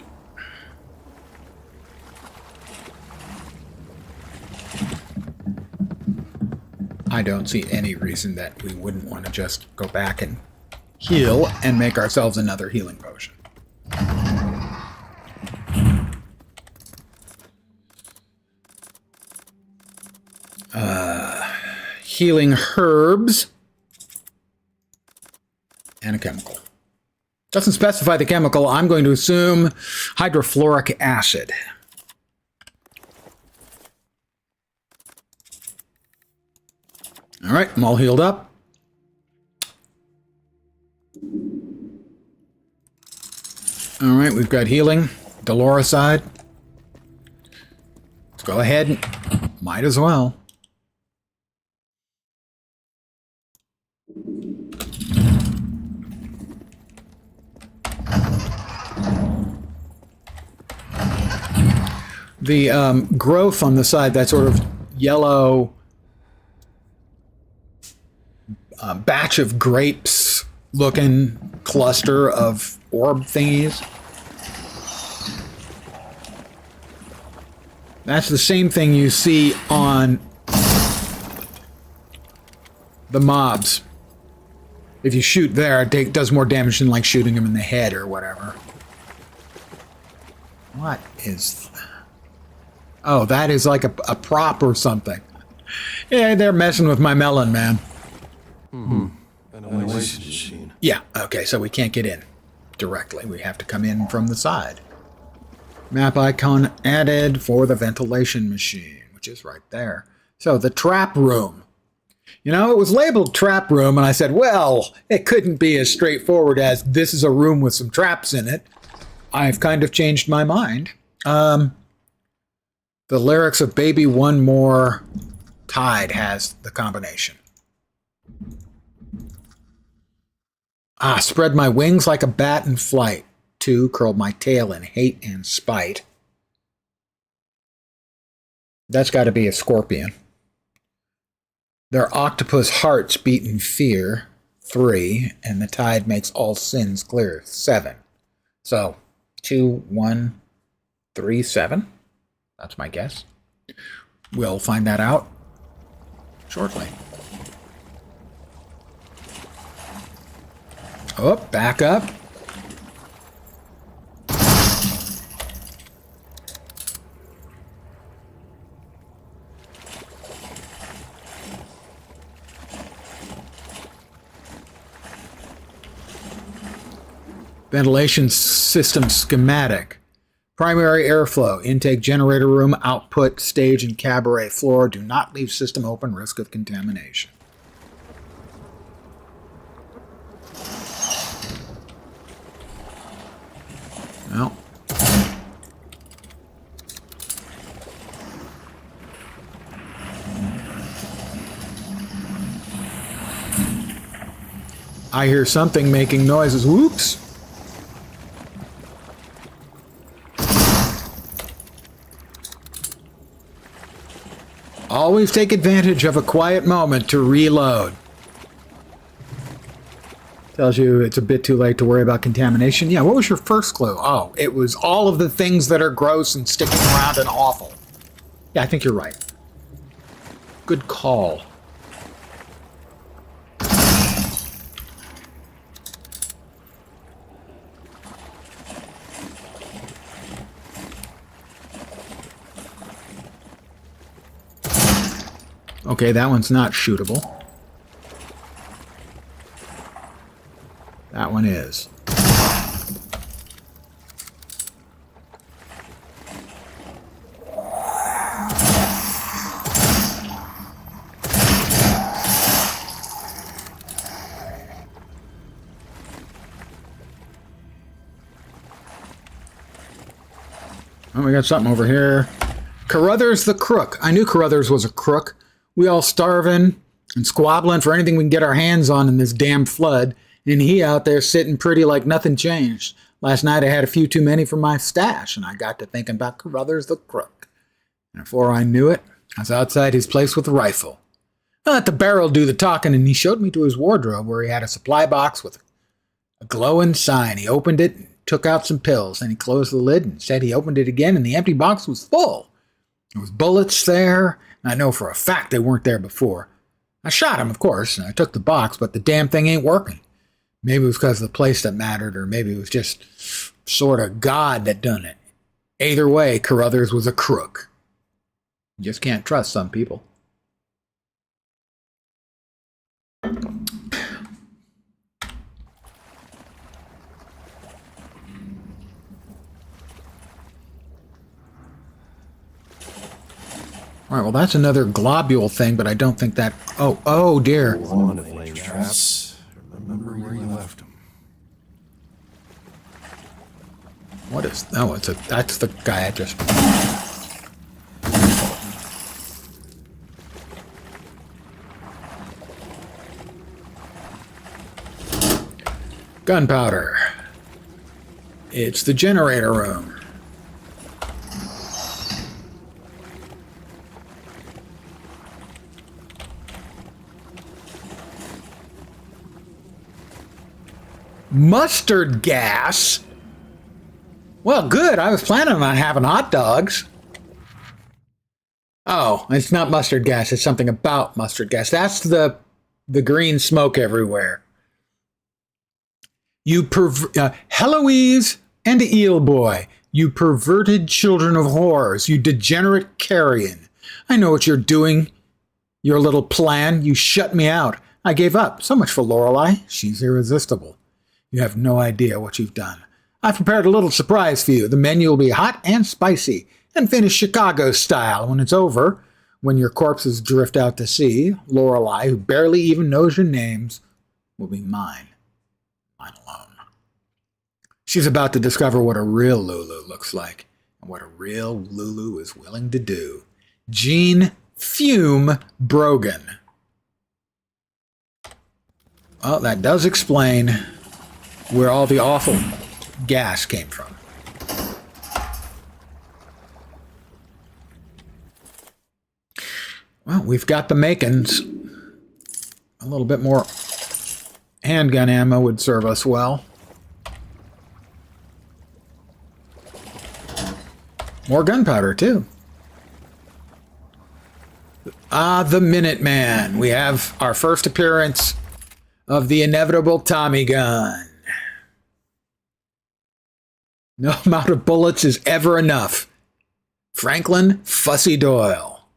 I don't see any reason that we wouldn't want to just go back and heal and make ourselves another healing potion. Healing herbs and a chemical. Doesn't specify the chemical. I'm going to assume hydrofluoric acid. All right, I'm all healed up. All right, we've got healing, Doloricide. Let's go ahead. Might as well. The growth on the side, that sort of yellow batch of grapes looking cluster of orb thingies. That's the same thing you see on the mobs. If you shoot there, it does more damage than like shooting them in the head or whatever. What is... Oh, that is like a prop or something. Yeah, they're messing with my melon, man. Ventilation machine. Yeah, okay, so we can't get in directly. We have to come in from the side. Map icon added for the ventilation machine, which is right there. So the trap room. You know, it was labeled trap room, and I said, well, it couldn't be as straightforward as this is a room with some traps in it. I've kind of changed my mind. The lyrics of Baby One More Tide has the combination. Spread my wings like a bat in flight. 2, curled my tail in hate and spite. That's got to be a scorpion. Their octopus hearts beat in fear. 3, and the tide makes all sins clear. 7. So, 2, 1, 3, 7. That's my guess. We'll find that out shortly. Oh, back up. Ventilation system schematic. Primary airflow, intake generator room, output, stage, and cabaret floor. Do not leave system open, risk of contamination. Well. I hear something making noises. Whoops. Always take advantage of a quiet moment to reload. Tells you it's a bit too late to worry about contamination. Yeah, what was your first clue? Oh, it was all of the things that are gross and sticking around and awful. Yeah, I think you're right. Good call. Okay, that one's not shootable. That one is. Oh, we got something over here. Carruthers the Crook. I knew Carruthers was a crook. We all starving and squabbling for anything we can get our hands on in this damn flood. And he out there sitting pretty like nothing changed. Last night I had a few too many for my stash, and I got to thinking about Carruthers the Crook. And before I knew it, I was outside his place with a rifle. I let the barrel do the talking, and he showed me to his wardrobe where he had a supply box with a glowing sign. He opened it, took out some pills, and he closed the lid and said he opened it again, and the empty box was full. There was bullets there, and I know for a fact they weren't there before. I shot him, of course, and I took the box, but the damn thing ain't working. Maybe it was because of the place that mattered, or maybe it was just sort of God that done it. Either way, Carruthers was a crook. You just can't trust some people. All right, well, that's another globule thing, but I don't think that... Oh dear. One of the traps. Remember where you left them. What is... Oh, that's the guy I just... Gunpowder. It's the generator room. Mustard gas? Well, good. I was planning on having hot dogs. Oh, it's not mustard gas. It's something about mustard gas. That's the green smoke everywhere. Heloise and Eel Boy, you perverted children of whores, you degenerate carrion. I know what you're doing. Your little plan. You shut me out. I gave up. So much for Lorelei. She's irresistible. You have no idea what you've done. I've prepared a little surprise for you. The menu will be hot and spicy, and finished Chicago style. When it's over, when your corpses drift out to sea, Lorelei, who barely even knows your names, will be mine. Mine alone. She's about to discover what a real Lulu looks like, and what a real Lulu is willing to do. Jean Fume Brogan. Well, that does explain where all the awful gas came from. Well, we've got the makings. A little bit more handgun ammo would serve us well. More gunpowder, too. The Minuteman. We have our first appearance of the inevitable Tommy gun. No amount of bullets is ever enough. Franklin Fussy Doyle.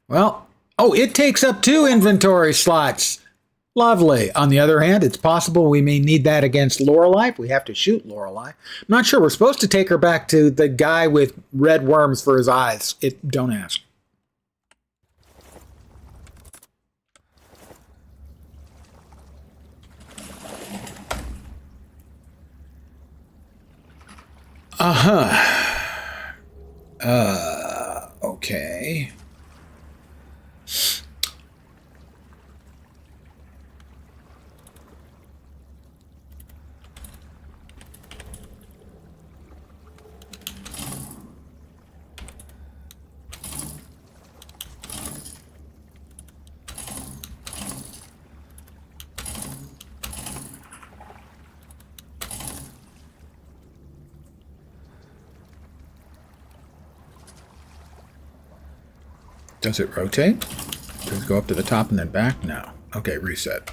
Well, it takes up 2 inventory slots. Lovely. On the other hand, it's possible we may need that against Lorelei if we have to shoot Lorelei. I'm not sure. We're supposed to take her back to the guy with red worms for his eyes. Don't ask. Okay. Does it rotate? Does it go up to the top and then back? No. Okay, reset.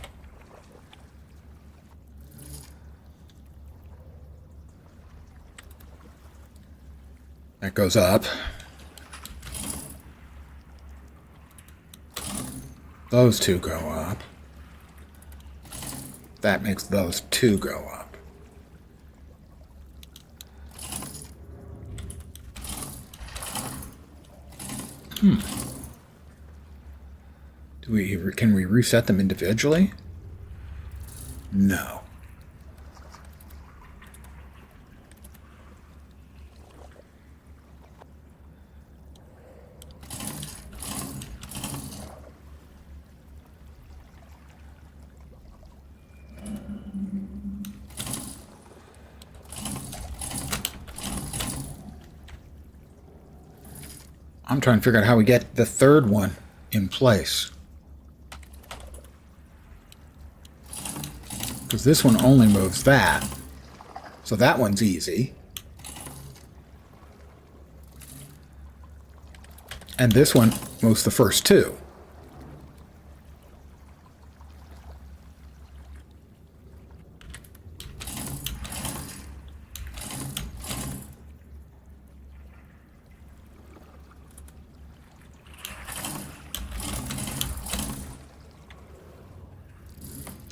That goes up. Those 2 go up. That makes those 2 go up. Can we reset them individually? No. I'm trying to figure out how we get the 3rd one in place. Because this one only moves that. So that one's easy. And this one moves the first two.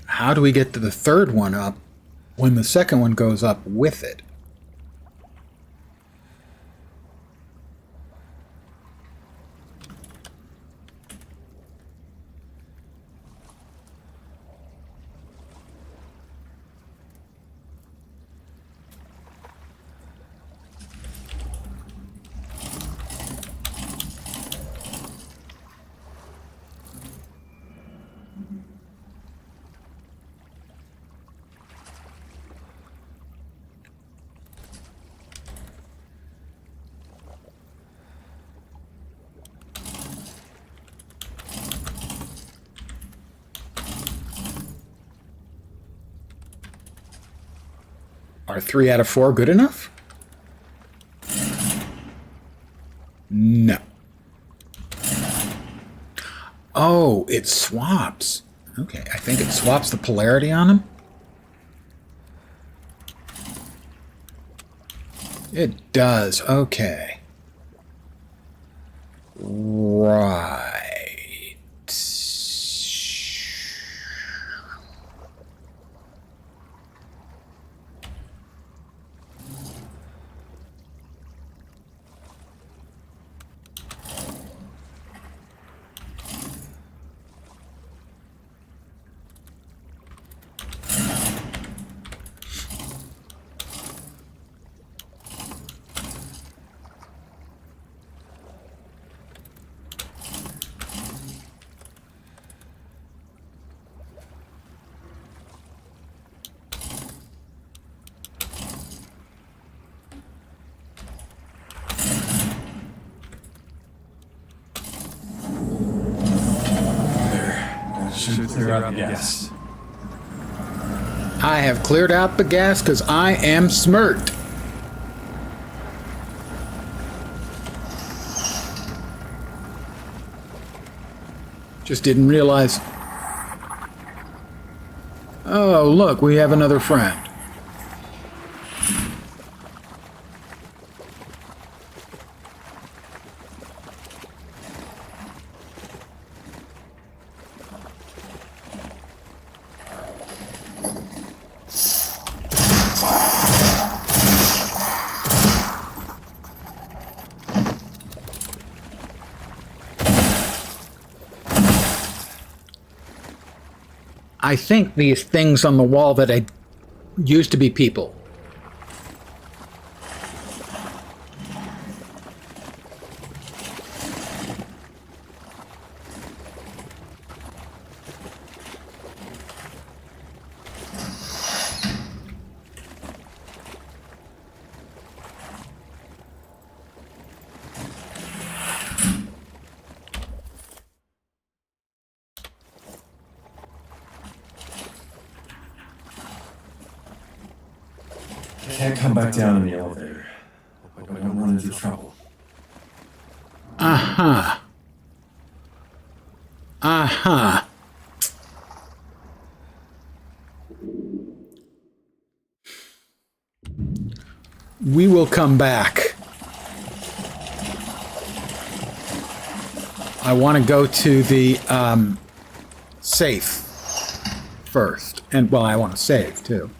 How do we get to the third one up when the second one goes up with it? Are 3 out of 4 good enough? No. Oh, it swaps. Okay, I think it swaps the polarity on them. It does. Okay. Right. Should clear out the gas. I have cleared out the gas because I am smirked. Just didn't realize. Oh, look, we have another friend. I think these things on the wall that I used to be people. Can't come back down in the elevator. Hope I don't run into trouble. Uh-huh. Uh-huh. We will come back. I want to go to the safe first. And, well, I want to save, too.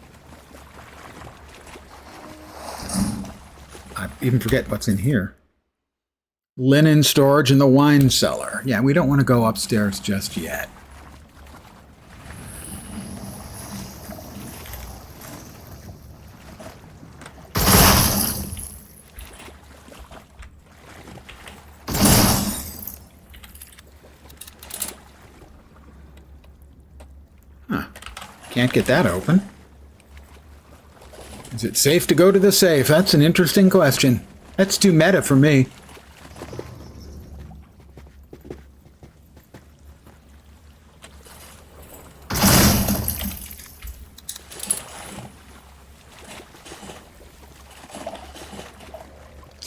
I even forget what's in here. Linen storage in the wine cellar. Yeah, we don't want to go upstairs just yet. Huh. Can't get that open. Is it safe to go to the safe? That's an interesting question. That's too meta for me.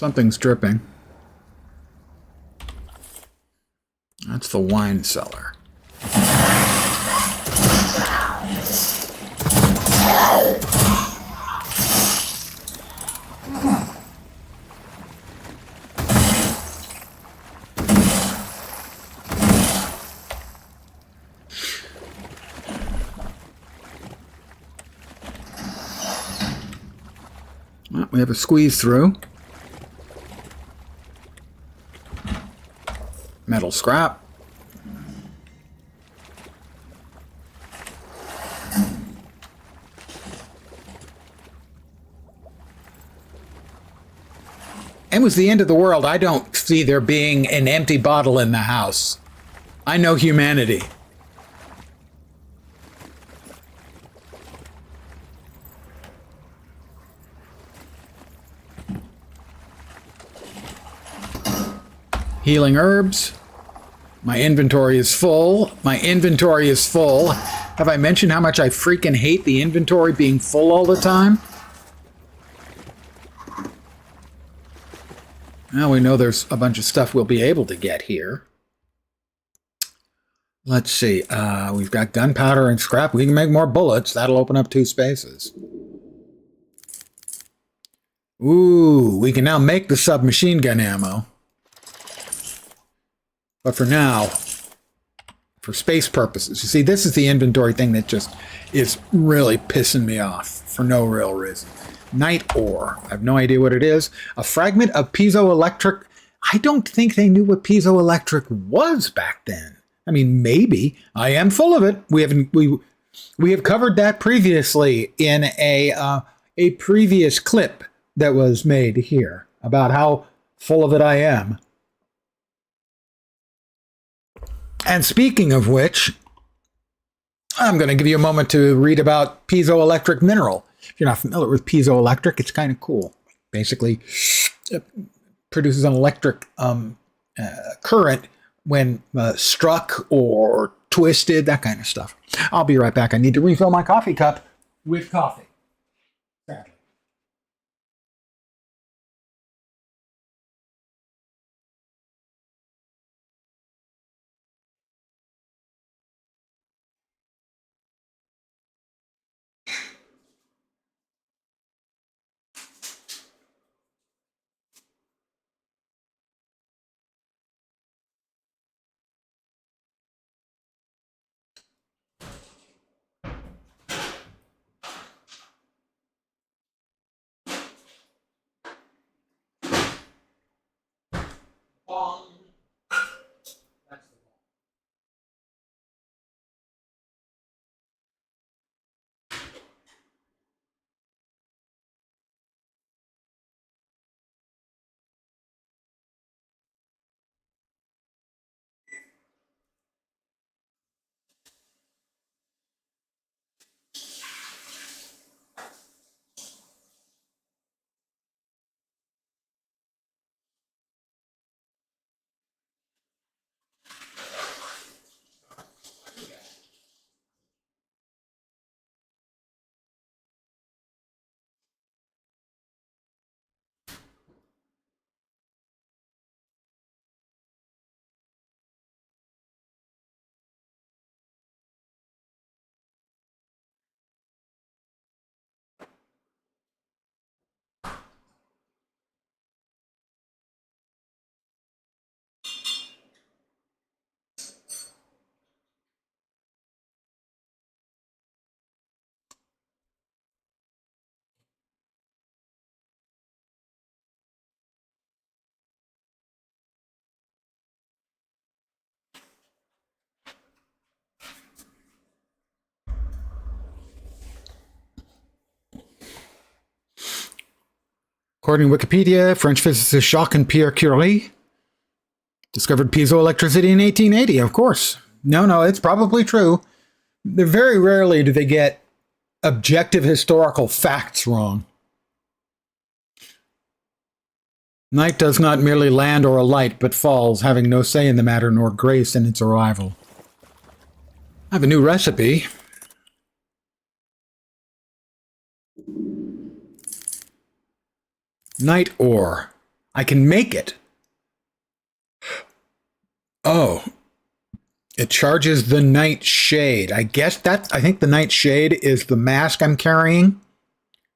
Something's dripping. That's the wine cellar. Well, we have a squeeze through. Metal scrap. It was the end of the world. I don't see there being an empty bottle in the house. I know humanity. Healing herbs. My inventory is full. My inventory is full. Have I mentioned how much I freaking hate the inventory being full all the time? Now we know there's a bunch of stuff we'll be able to get here. Let's see. We've got gunpowder and scrap. We can make more bullets. That'll open up 2 spaces. Ooh, we can now make the submachine gun ammo. But for now, for space purposes, you see, this is the inventory thing that just is really pissing me off for no real reason. Night ore. I have no idea what it is. A fragment of piezoelectric. I don't think they knew what piezoelectric was back then. I mean, maybe. I am full of it. We have covered that previously in a previous clip that was made here about how full of it I am. And speaking of which, I'm going to give you a moment to read about piezoelectric mineral. If you're not familiar with piezoelectric, it's kind of cool. Basically, it produces an electric current when struck or twisted, that kind of stuff. I'll be right back. I need to refill my coffee cup with coffee. Sadly. According to Wikipedia, French physicist Jacques and Pierre Curie discovered piezoelectricity in 1880, of course. No, it's probably true. Very rarely do they get objective historical facts wrong. Night does not merely land or alight, but falls, having no say in the matter nor grace in its arrival. I have a new recipe. Night ore. I can make it. Oh, it charges the nightshade. I think the nightshade is the mask I'm carrying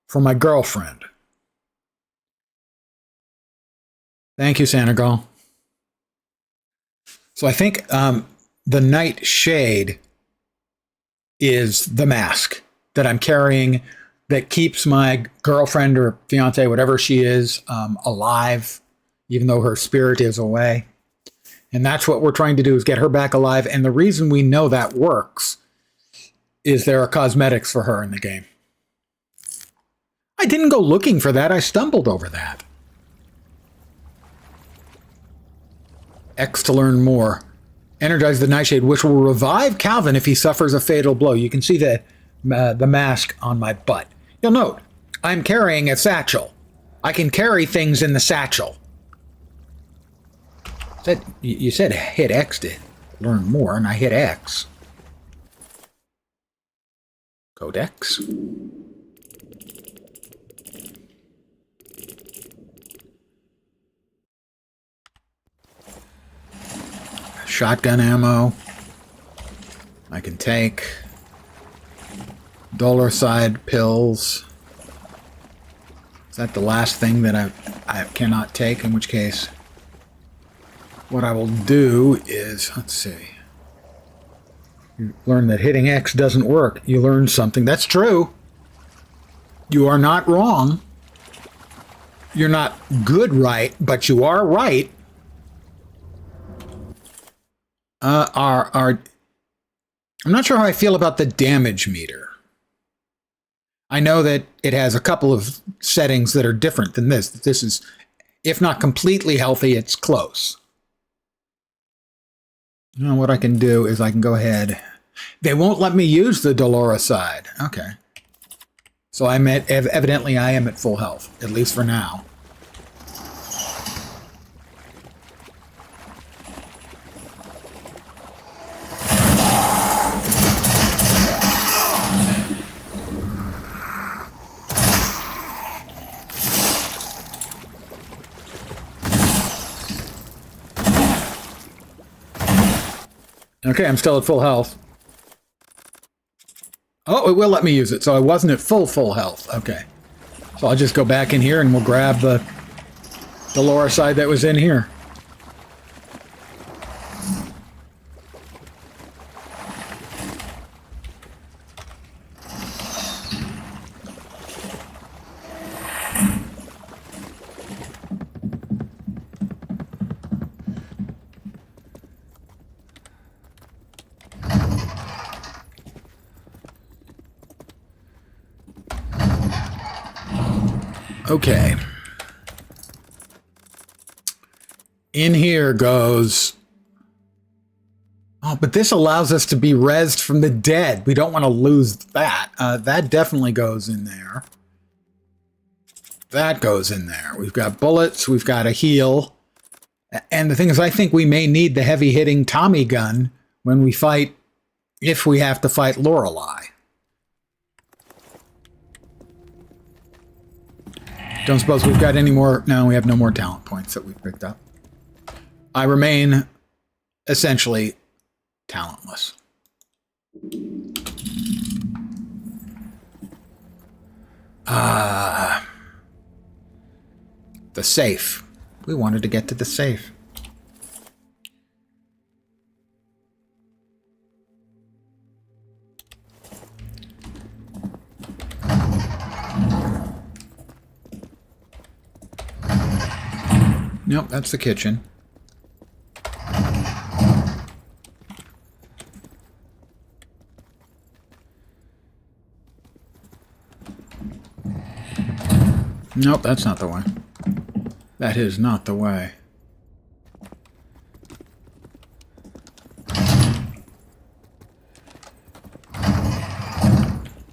for my girlfriend. Thank you, Sandergal. So I think the nightshade is the mask that I'm carrying that keeps my girlfriend or fiance, whatever she is, alive, even though her spirit is away. And that's what we're trying to do, is get her back alive. And the reason we know that works is there are cosmetics for her in the game. I didn't go looking for that. I stumbled over that. X to learn more. Energize the nightshade, which will revive Calvin if he suffers a fatal blow. You can see the mask on my butt. You'll note, I'm carrying a satchel. I can carry things in the satchel. You said hit X to learn more, and I hit X. Codex. Shotgun ammo. I can take. Dolorside pills. Is that the last thing that I cannot take? In which case, what I will do is, let's see. You learn that hitting X doesn't work. You learn something. That's true. You are not wrong. You're not good right, but you are right. I'm not sure how I feel about the damage meter. I know that it has a couple of settings that are different than this. This is, if not completely healthy, it's close. You know, what I can do is I can go ahead. They won't let me use the Doloricide. Okay. So evidently I am at full health, at least for now. Okay, I'm still at full health. Oh, it will let me use it, so I wasn't at full health. Okay. So I'll just go back in here and we'll grab the Doloricide that was in here. Okay. In here goes... Oh, but this allows us to be rezzed from the dead. We don't want to lose that. That definitely goes in there. That goes in there. We've got bullets. We've got a heal. And the thing is, I think we may need the heavy-hitting Tommy gun when we fight, if we have to fight Lorelei. Don't suppose we've got any more... No, we have no more talent points that we've picked up. I remain essentially talentless. The safe. We wanted to get to the safe. Nope, that's the kitchen. Nope, that's not the way. That is not the way.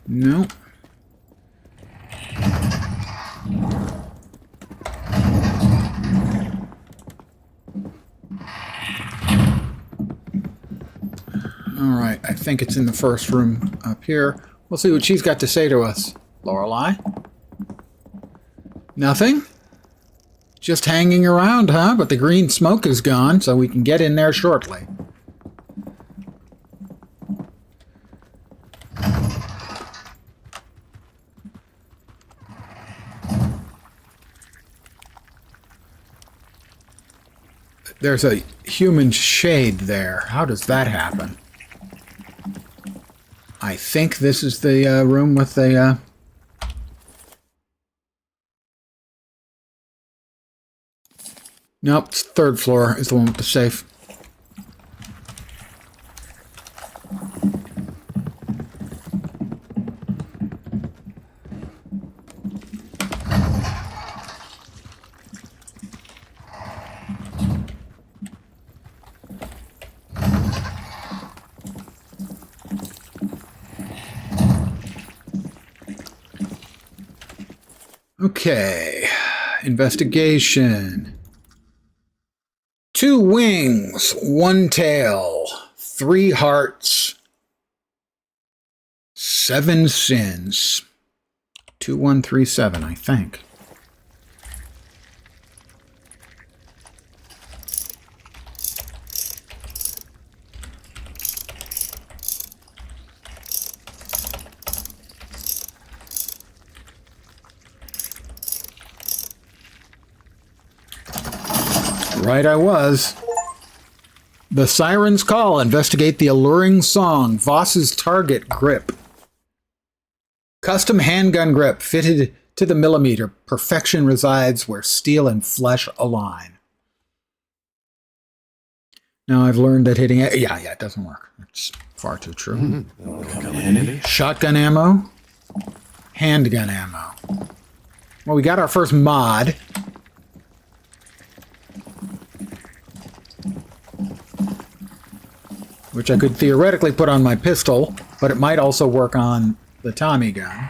Nope. Alright, I think it's in the first room up here. We'll see what she's got to say to us. Lorelei? Nothing? Just hanging around, huh? But the green smoke is gone, so we can get in there shortly. There's a human shade there. How does that happen? I think this is the room with the... Nope, it's third floor is the one with the safe. Okay, investigation. 2 wings, 1 tail, 3 hearts, 7 sins. 2137, I think. Right I was. The Siren's Call. Investigate the alluring song. Voss's target grip. Custom handgun grip fitted to the millimeter. Perfection resides where steel and flesh align. Now I've learned that hitting it... Yeah, it doesn't work. It's far too true. Shotgun ammo. Handgun ammo. Well, we got our first mod. Which I could theoretically put on my pistol, but it might also work on the Tommy gun.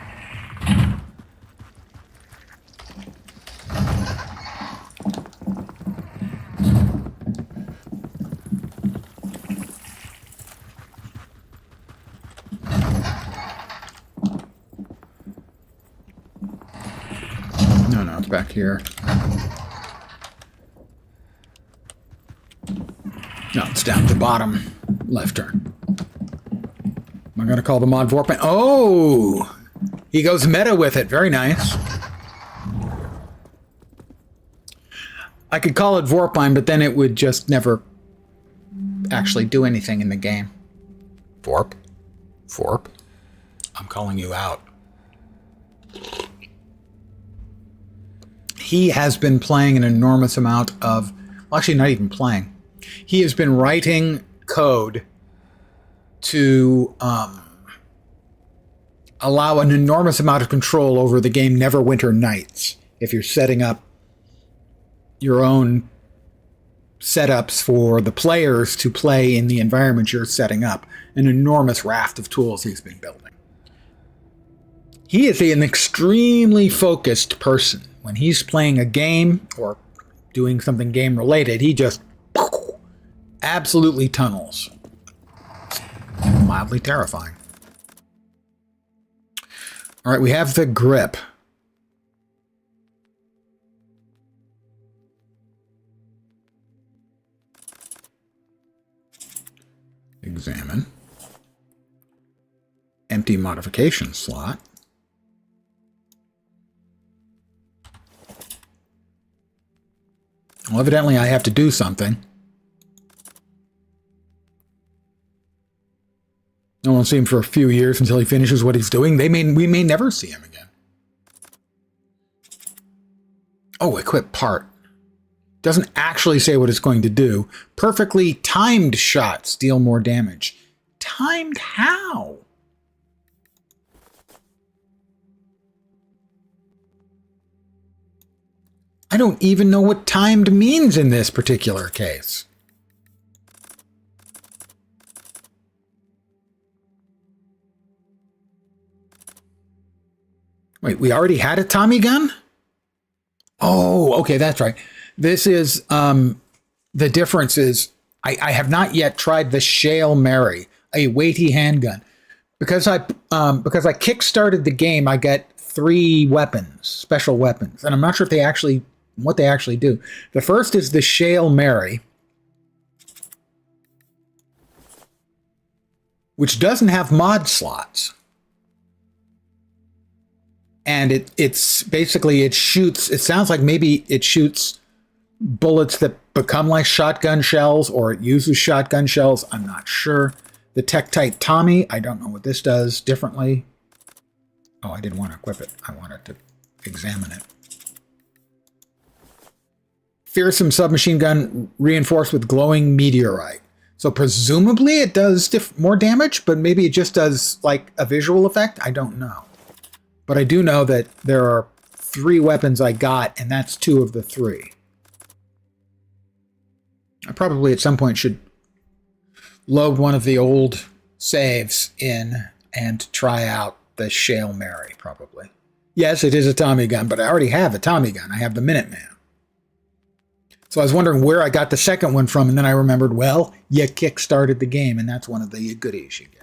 No, it's back here. No, it's down at the bottom. Left turn. Am I going to call the mod Vorpine? Oh! He goes meta with it. Very nice. I could call it Vorpine, but then it would just never actually do anything in the game. Vorp? I'm calling you out. He has been playing an enormous amount of... Well, actually, not even playing. He has been writing code to allow an enormous amount of control over the game Neverwinter Nights. If you're setting up your own setups for the players to play in the environment you're setting up, an enormous raft of tools he's been building. He is an extremely focused person. When he's playing a game or doing something game related, he just absolutely tunnels. Mildly terrifying. All right, we have the grip. Examine. Empty modification slot. Well, evidently I have to do something. I won't see him for a few years until he finishes what he's doing. We may never see him again. Oh, equip part. Doesn't actually say what it's going to do. Perfectly timed shots deal more damage. Timed how? I don't even know what timed means in this particular case. Wait, we already had a Tommy gun? Oh, okay, that's right. This is, the difference is, I have not yet tried the Shale Mary, a weighty handgun. Because I kickstarted the game, I get 3 weapons, special weapons. And I'm not sure if they actually what they actually do. The first is the Shale Mary, which doesn't have mod slots. And it's basically, it shoots, it sounds like maybe it shoots bullets that become like shotgun shells, or it uses shotgun shells. I'm not sure. The Tektite Tommy, I don't know what this does differently. Oh, I didn't want to equip it. I wanted to examine it. Fearsome submachine gun reinforced with glowing meteorite. So presumably it does more damage, but maybe it just does like a visual effect. I don't know. But I do know that there are 3 weapons I got, and that's 2 of the 3. I probably at some point should load one of the old saves in and try out the Shale Mary, probably. Yes, it is a Tommy gun, but I already have a Tommy gun. I have the Minuteman. So I was wondering where I got the second one from, and then I remembered, well, you kick-started the game, and that's one of the goodies you get.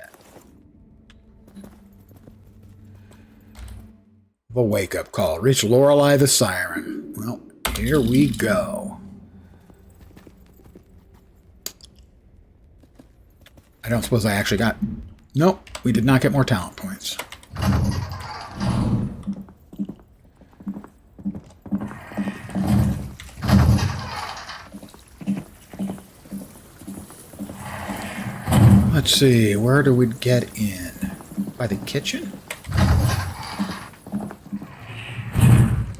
The wake-up call. Reach Lorelei the Siren. Well, here we go. I don't suppose I actually got... Nope, we did not get more talent points. Let's see, where do we get in? By the kitchen?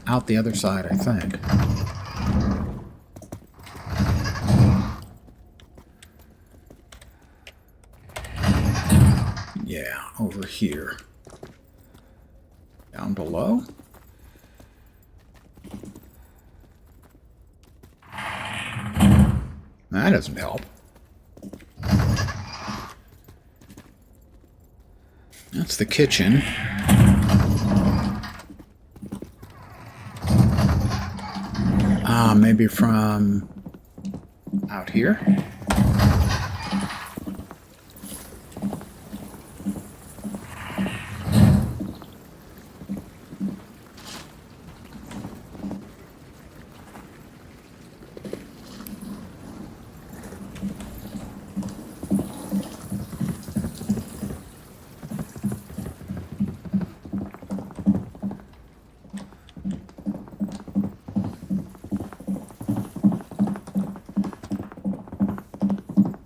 Out the other side, I think. Yeah, over here. Down below? That doesn't help. That's the kitchen. Maybe from out here.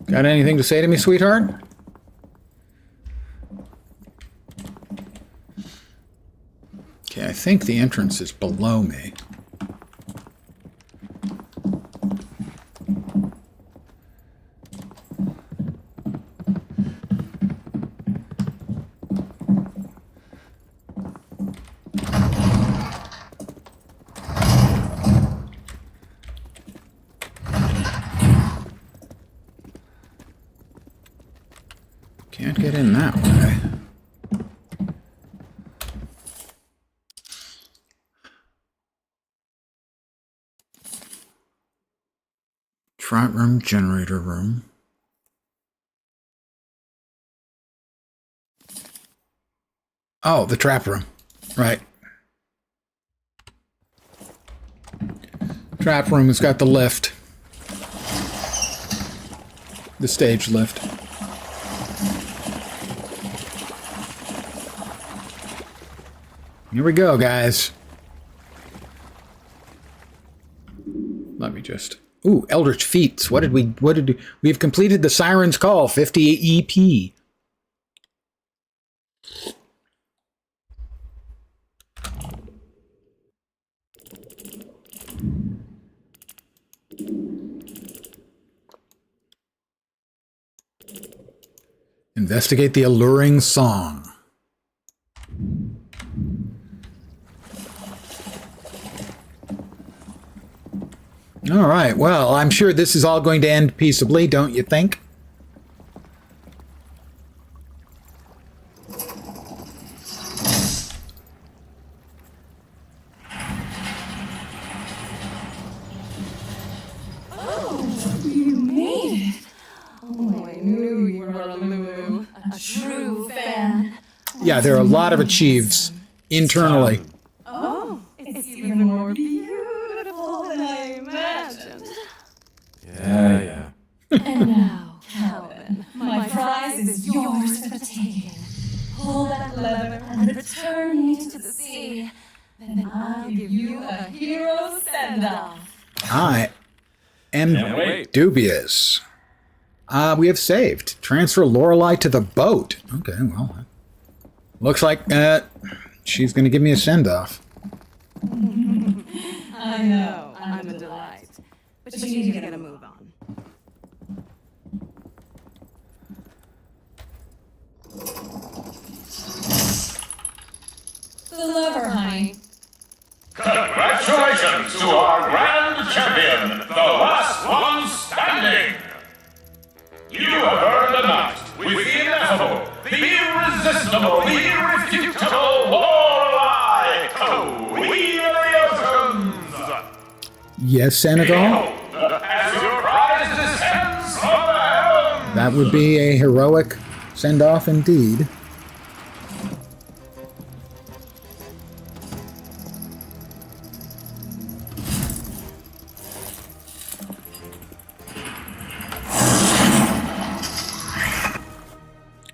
Got anything to say to me, sweetheart? Okay, I think the entrance is below me. Can't get in that way. Front room, generator room. Oh, the trap room. Right. Trap room has got the lift. The stage lift. Here we go, guys. Let me just... Ooh, Eldritch Feats. We've completed the Siren's Call, 50 EP. Investigate the alluring song. All right, well, I'm sure this is all going to end peaceably, don't you think? Oh, you made it! Oh, I knew you were a Lulu. A true fan. Yeah, there are a lot of achieves internally. Oh, it's even more beautiful Yeah. And now, Calvin, my prize is yours for the taking. Pull that lever and return me to the sea. Then I'll give you a hero send-off. I am Can't wait. dubious. We have saved. Transfer Lorelei to the boat. Okay, well, looks like she's going to give me a send-off. I know, I'm a delight. But you need to get a move on. The lever, honey. Congratulations to our grand champion, the last one standing! You have earned a match with the ineffable, the irresistible, the irrefutable Lorelei, Queen of the Oceans! Yes, Senegal? As your prize descends from the heavens! That would be a heroic send-off indeed.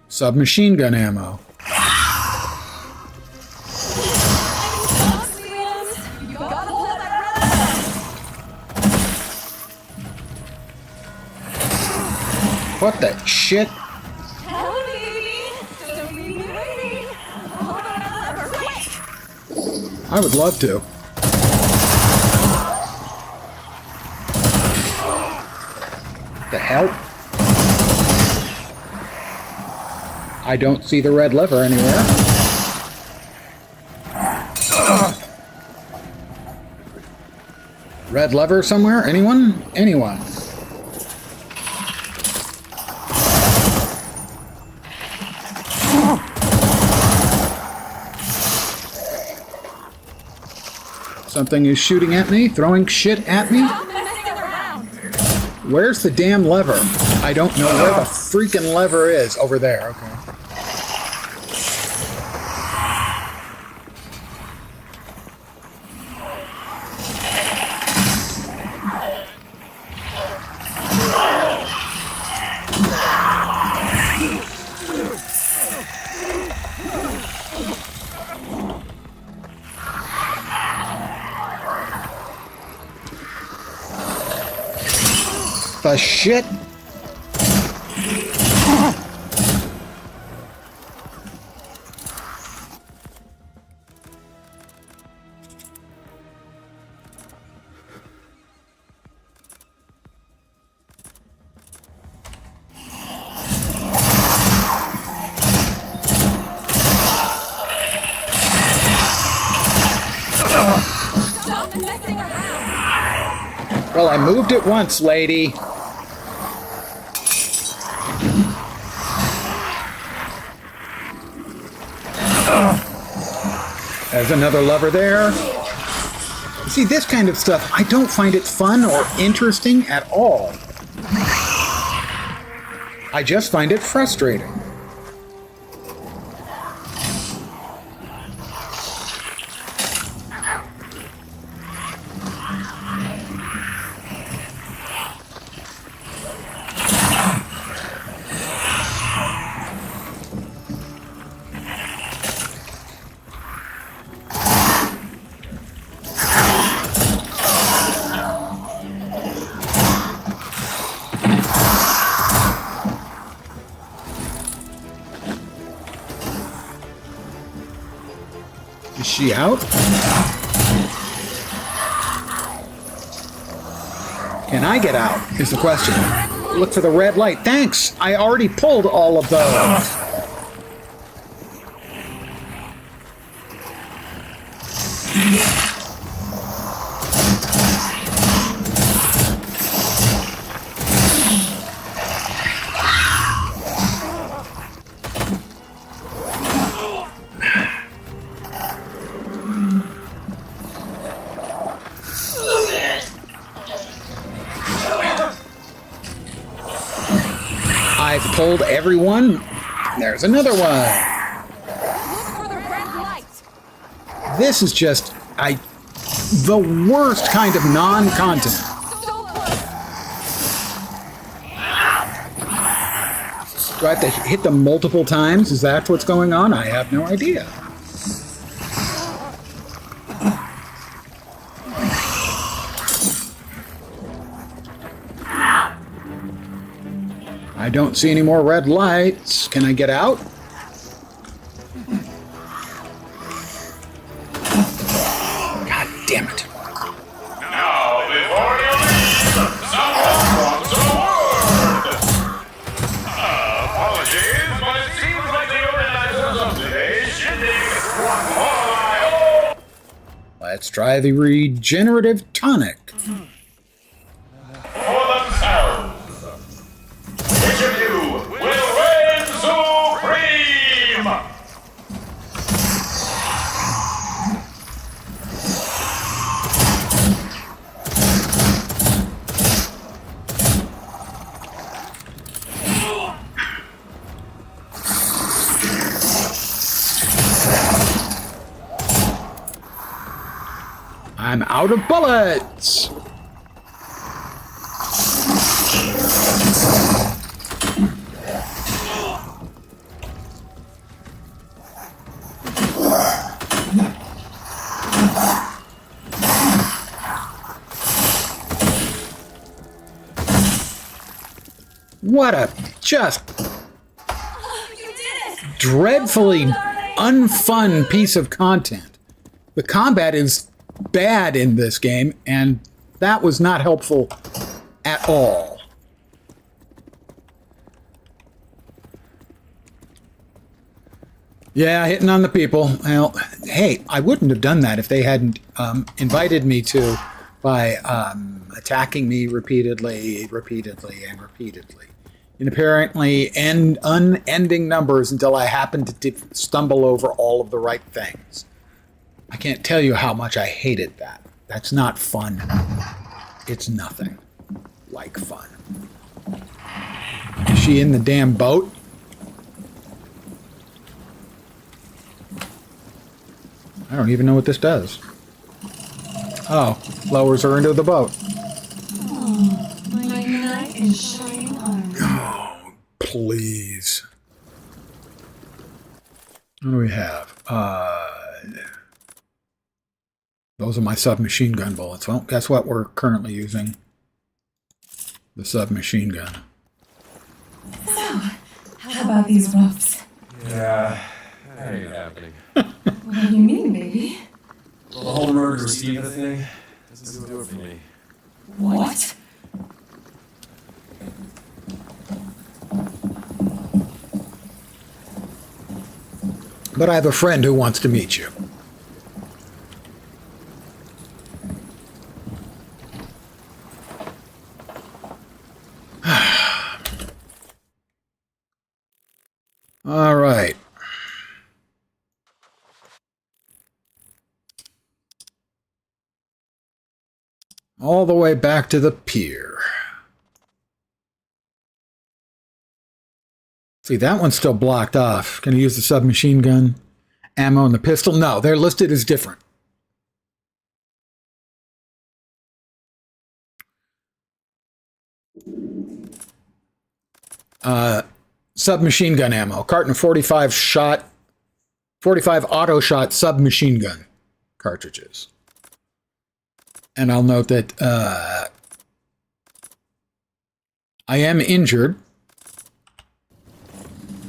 Submachine gun ammo. What the shit? Hello, baby. Don't leave me waiting. Hold on that lever, quick. I would love to. The hell? I don't see the red lever anywhere. Red lever somewhere? Anyone? Anyone? Something is shooting at me, throwing shit at me. Where's the damn lever? I don't know where the freaking lever is. Over there, okay. The shit? Stop messing around. Well, I moved it once, lady. There's another lever there. See, this kind of stuff, I don't find it fun or interesting at all. I just find it frustrating. Is she out? Can I get out, is the question. Look for the red light. Thanks! I already pulled all of those. I've pulled everyone. There's another one. Look for the red light. This is just the worst kind of non-content. So close. Do I have to hit them multiple times? Is that what's going on? I have no idea. I don't see any more red lights. Can I get out? God damn it. Now, before you leave, someone wants a word. Apologies, but it seems like the organizers of today's shindig want more I Let's try the regenerative tonic. for themselves. Which of you will reign supreme? I'm out of bullets. What a just You did it! dreadfully unfun piece of content. The combat is bad in this game, and that was not helpful at all. Yeah, hitting on the people. Well, hey, I wouldn't have done that if they hadn't invited me to by attacking me repeatedly, and repeatedly. In apparently unending numbers until I happened to stumble over all of the right things. I can't tell you how much I hated that. That's not fun. It's nothing like fun. Is she in the damn boat? I don't even know what this does. Oh, lowers her into the boat. My knight in shining armor. Please. What do we have? Those are my submachine gun bullets. Well, guess what we're currently using? The submachine gun. So, how about these ropes? Yeah, that ain't happening. What do you mean, baby? The whole murder Steve thing doesn't do it for me. What? But I have a friend who wants to meet you. All right. All the way back to the pier. See, that one's still blocked off. Can I use the submachine gun? Ammo and the pistol? No, they're listed as different. Submachine gun ammo. Carton of 45 auto shot submachine gun cartridges. And I'll note that I am injured.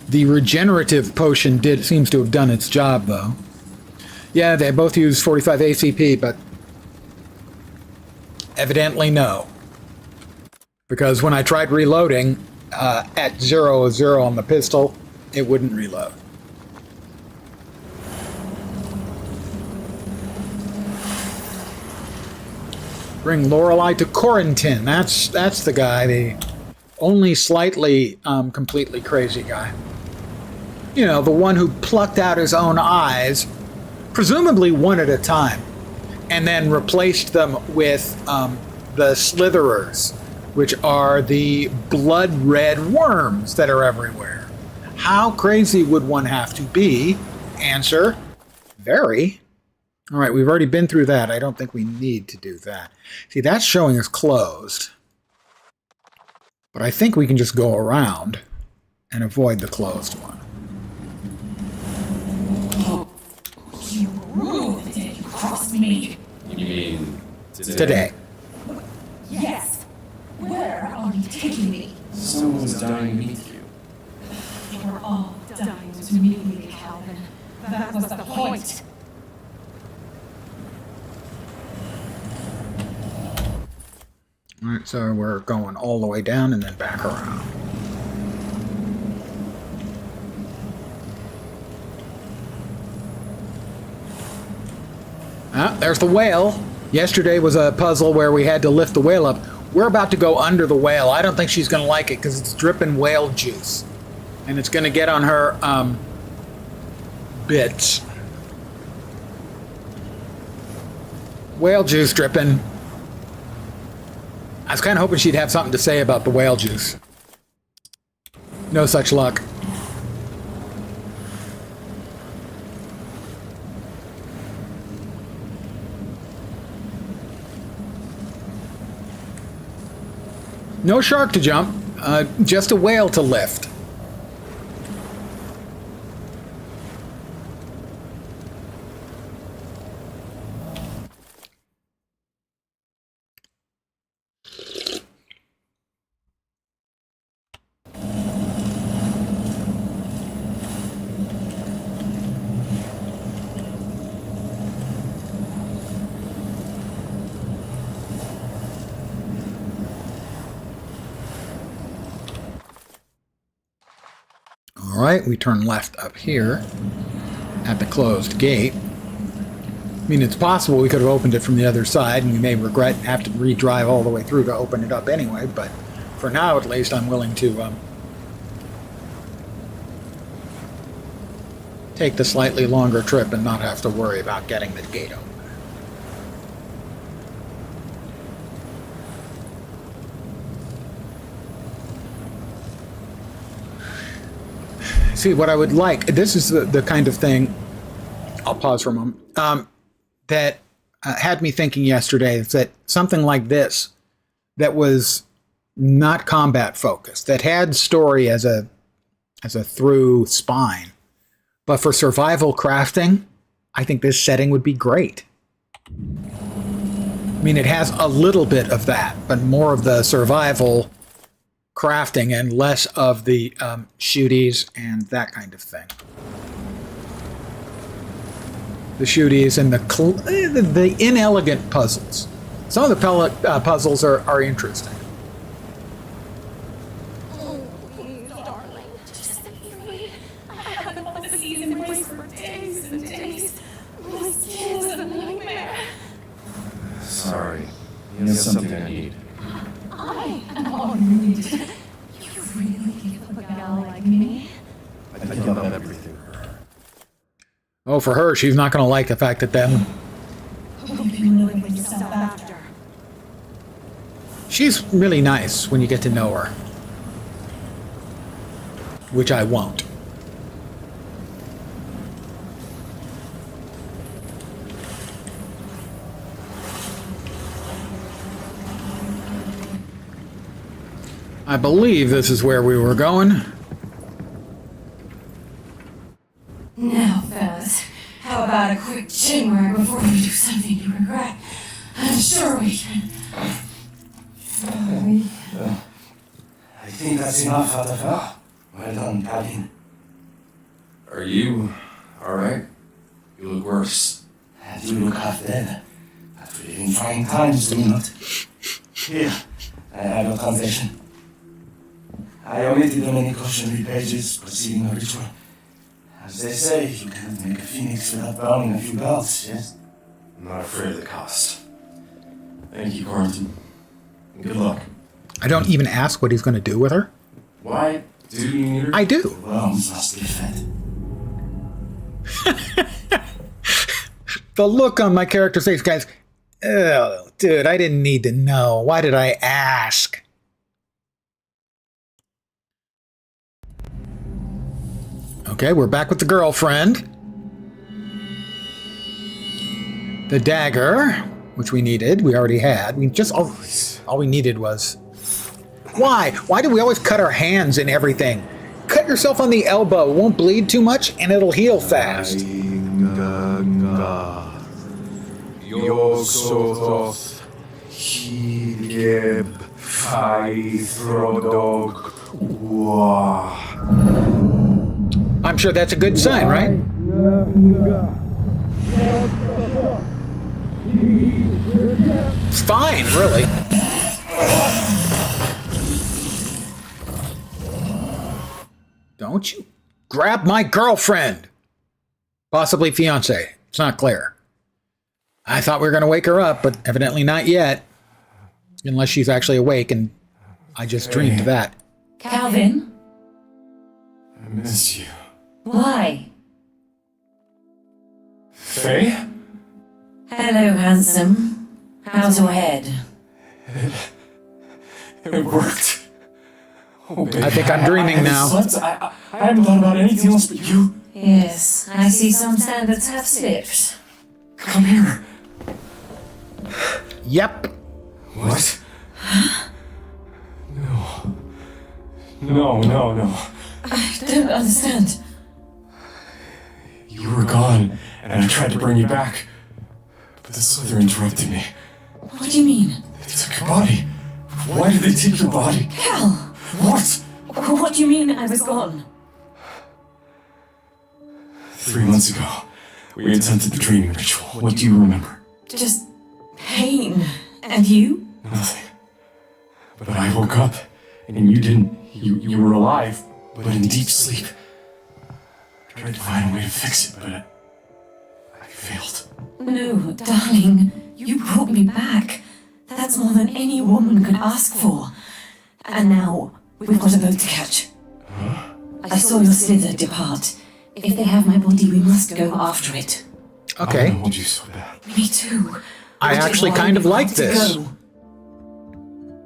The regenerative potion seems to have done its job, though. Yeah, they both use 45 ACP, but evidently no. Because when I tried reloading at 0-0 on the pistol, it wouldn't reload. Bring Lorelei to Corentin. That's the guy, the only slightly completely crazy guy. You know, the one who plucked out his own eyes, presumably one at a time, and then replaced them with the slitherers, which are the blood red worms that are everywhere. How crazy would one have to be? Answer, very. All right, we've already been through that. I don't think we need to do that. See, that's showing us closed. But I think we can just go around. and avoid the closed one. You ruled the day you crossed me. You mean Today. Yes. Where are you taking me? Someone was dying to meet you. You're all dying to meet me, Calvin. That was the point. Alright, so we're going all the way down and then back around. Ah, there's the whale. Yesterday was a puzzle where we had to lift the whale up. We're about to go under the whale. I don't think she's going to like it because it's dripping whale juice. And it's going to get on her bits. Whale juice dripping. I was kind of hoping she'd have something to say about the whale juice. No such luck. No shark to jump, just a whale to lift. All right, we turn left up here at the closed gate. I mean, it's possible we could have opened it from the other side, and we may regret and have to re-drive all the way through to open it up anyway, but for now, at least, I'm willing to take the slightly longer trip and not have to worry about getting the gate open. See, what I would like, this is the kind of thing, I'll pause for a moment, that had me thinking yesterday, is that something like this, that was not combat focused, that had story as a through spine, but for survival crafting, I think this setting would be great. I mean, it has a little bit of that, but more of the survival crafting and less of the shooties and that kind of thing. The shooties and the inelegant puzzles. Some of the puzzles are interesting. Oh, please, darling, just set me free. I haven't felt the sea's embrace for days and days. My skin is a nightmare. Sorry. You have something I need. I am all you need. You really give up a gal like me? I give up everything for her. Oh, for her, she's not going to like the fact that then Hope you really put yourself after. she's really nice when you get to know her. Which I won't. I believe this is where we were going. Now, fellas, how about a quick chin wag before we do something you regret? I'm sure we can. I think that's enough out of her. Well done, Calvin. Are you alright? You look worse. And you look half dead. But we live in trying times, do we not? Here, I have your translation. I omitted the many cautionary pages preceding the ritual. As they say, you cannot make a phoenix without burning a few guards, yes? I'm not afraid of the cost. Thank you, Quarantine. And good luck. I don't even ask what he's going to do with her. Why do you need her? I do. Worms must be fed. The look on my character's face, guys. Oh, dude, I didn't need to know. Why did I ask? Okay, we're back with the girlfriend. The dagger, which we needed, we already had. We just all we needed was. Why? Why do we always cut our hands and everything? yourself on the elbow. It won't bleed too much, and it'll heal fast. I'm sure that's a good sign, right? It's fine, really. Don't you grab my girlfriend. Possibly fiance. It's not clear. I thought we were going to wake her up, but evidently not yet. Unless she's actually awake, and I just dreamed that. Calvin? I miss you. Why? Faye? Hello, handsome. How's your head? It worked. Oh, baby. I think I'm dreaming now. I haven't thought about anything else but you. Yes, I see some standards have slipped. Come here. Yep. What? No. I don't understand. You were gone, and I tried to bring you back. But the Slither interrupted me. What do you mean? They took your body. Why did they take your body? Cal! What? What do you mean I was gone? 3 months ago, we attempted the dreaming ritual. What do you remember? Just pain. And you? Nothing. But I woke up, and you didn't. You were alive, but in deep sleep. I tried to find a way to fix it, but I failed. No, darling. You brought me back. That's more than any woman could ask for. And now, we've got a boat to catch. Huh? I saw your slither depart. If they have my body, we must go after it. Okay. I wanted you so bad. Me too. I actually kind of like this.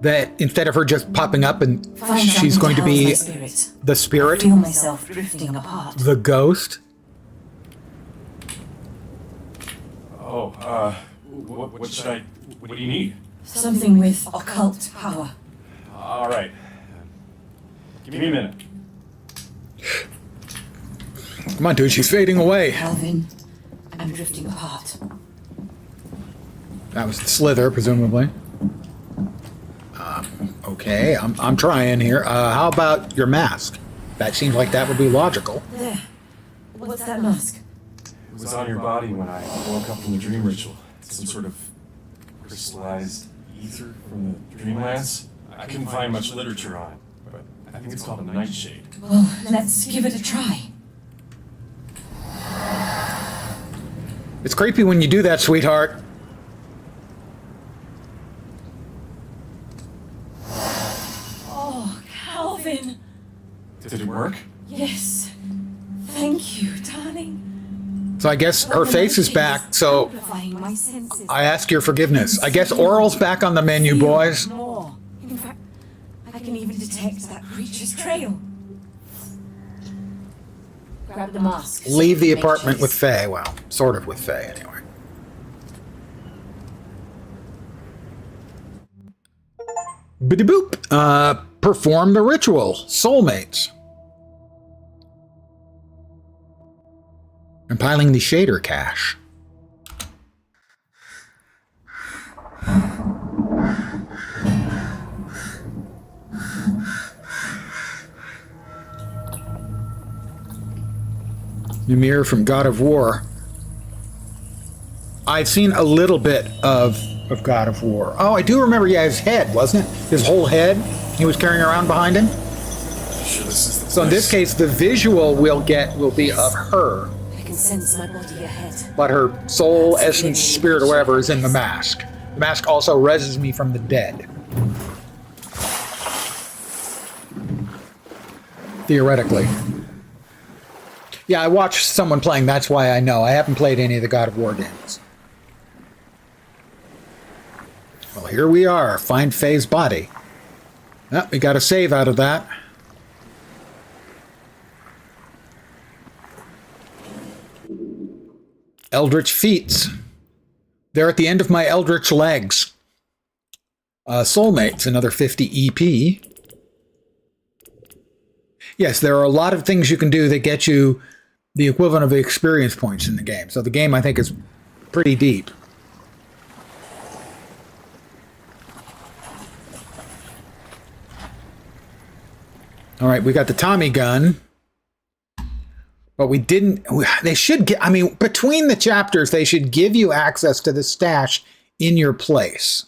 That instead of her just popping up and she's going to be the I spirit, feel myself drifting apart. the ghost. Oh, what should I... What do you need? Something with occult power. All right. Give me a minute. Come on, dude, she's fading away. Calvin, I'm drifting apart. That was the Slither, presumably. Okay, I'm trying here. How about your mask? That seems like that would be logical. There. What's that mask? It was on your body when I woke up from the dream ritual. Some sort of crystallized ether from the dreamlands. I couldn't find much literature on it, but I think it's called a nightshade. Well, let's give it a try. It's creepy when you do that, sweetheart. Oh, Calvin. Did it work? Yes. Thank you, darling. So I guess her face is back, so Amplifying my senses. I ask your forgiveness. I guess oral's back on the menu, boys. More. In fact, I can even detect that creature's trail. Grab the mask. Leave the Make apartment choice. with Faye. Well, sort of with Faye, anyway. Biddy boop. Perform the ritual. Soulmates. Compiling the shader cache. Ymir from God of War. I've seen a little bit of God of War. Oh, I do remember, yeah, his head, wasn't it? His whole head he was carrying around behind him. Sure, this is the So in this case, the visual we'll get will be of her, I can sense my body ahead. but her soul, essence, spirit, or whatever is in the mask. The mask also reses me from the dead. Theoretically. Yeah, I watched someone playing, that's why I know. I haven't played any of the God of War games. Well, here we are. Find Faye's body. Oh, we got a save out of that. Eldritch Feats. They're at the end of my Eldritch legs. Soulmates, another 50 EP. Yes, there are a lot of things you can do that get you the equivalent of the experience points in the game. So the game, I think, is pretty deep. All right, we got the Tommy gun. But we didn't... They should get... I mean, between the chapters, they should give you access to the stash in your place.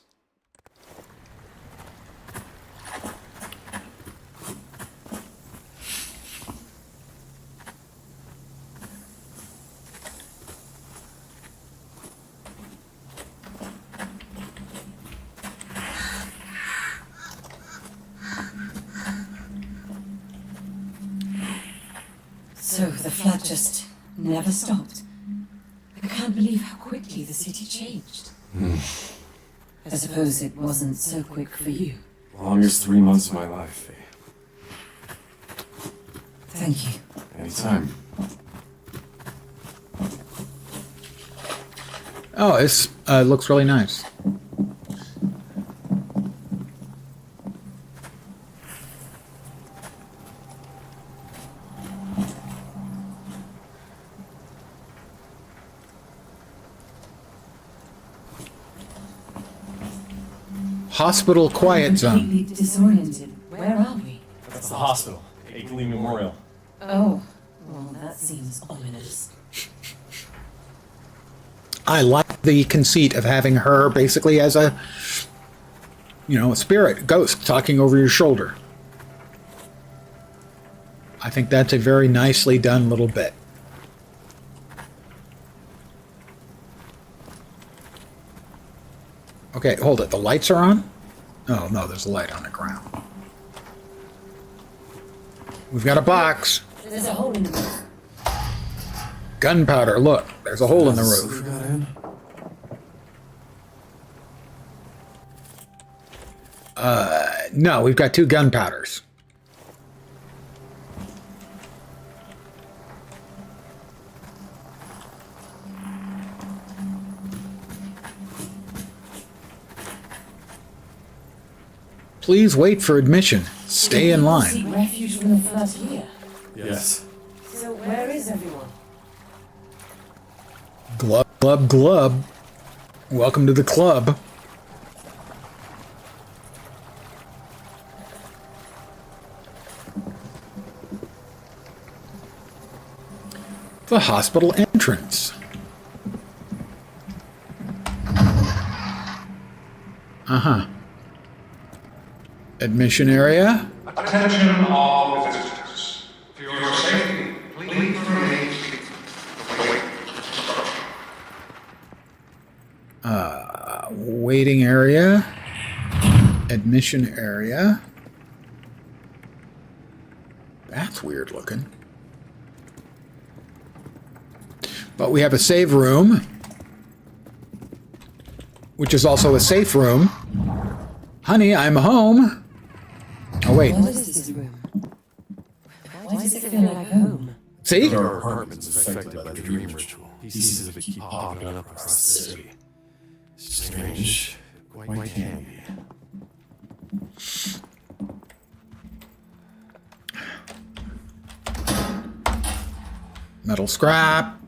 So the flood just never stopped. I can't believe how quickly the city changed. I suppose it wasn't so quick for you. Longest 3 months of my life, Faye. Thank you. Anytime. Oh, this looks really nice. Hospital quiet zone. Completely disoriented. Where are we? That's the hospital. Akeley Memorial. Oh, well, that seems ominous. I like the conceit of having her basically as a, you know, a spirit, ghost talking over your shoulder. I think that's a very nicely done little bit. Okay, hold it. The lights are on? Oh, no, there's a light on the ground. We've got a box. There's a hole in the roof. Gunpowder, look. There's a hole in the roof. Silver got in? No, we've got 2 gunpowders. Please wait for admission. Stay in line. Seek refuge from the flood here. Yes. So where is everyone? Glub, glub, glub. Welcome to the club. The hospital entrance. Uh-huh. Admission area. Attention all visitors. For your safety, please remain seated. Waiting area. Admission area. That's weird looking. But we have a save room, which is also a safe room. Honey, I'm home. Oh, wait. What is this room? Why does it feel like home? See? Our apartment's affected by the dream ritual. Pieces of it keep popping up across the city. Strange. Quite handy. Metal scrap.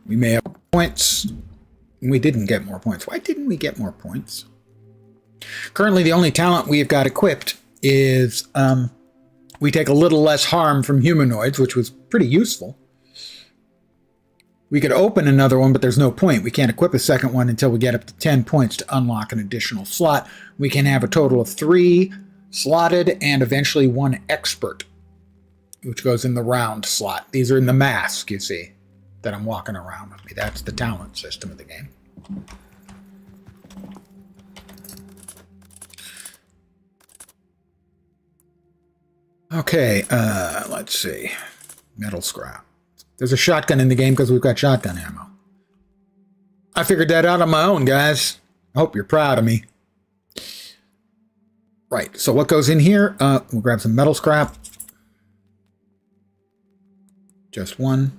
We may have points. We didn't get more points. Why didn't we get more points? Currently, the only talent we have got equipped is we take a little less harm from humanoids, which was pretty useful. We could open another one, but there's no point. We can't equip a second one until we get up to 10 points to unlock an additional slot. We can have a total of 3 slotted and eventually 1 expert, which goes in the round slot. These are in the mask, you see, that I'm walking around with me. That's the talent system of the game. Okay, let's see. Metal scrap. There's a shotgun in the game because we've got shotgun ammo. I figured that out on my own, guys. I hope you're proud of me. Right, so what goes in here? We'll grab some metal scrap. Just 1.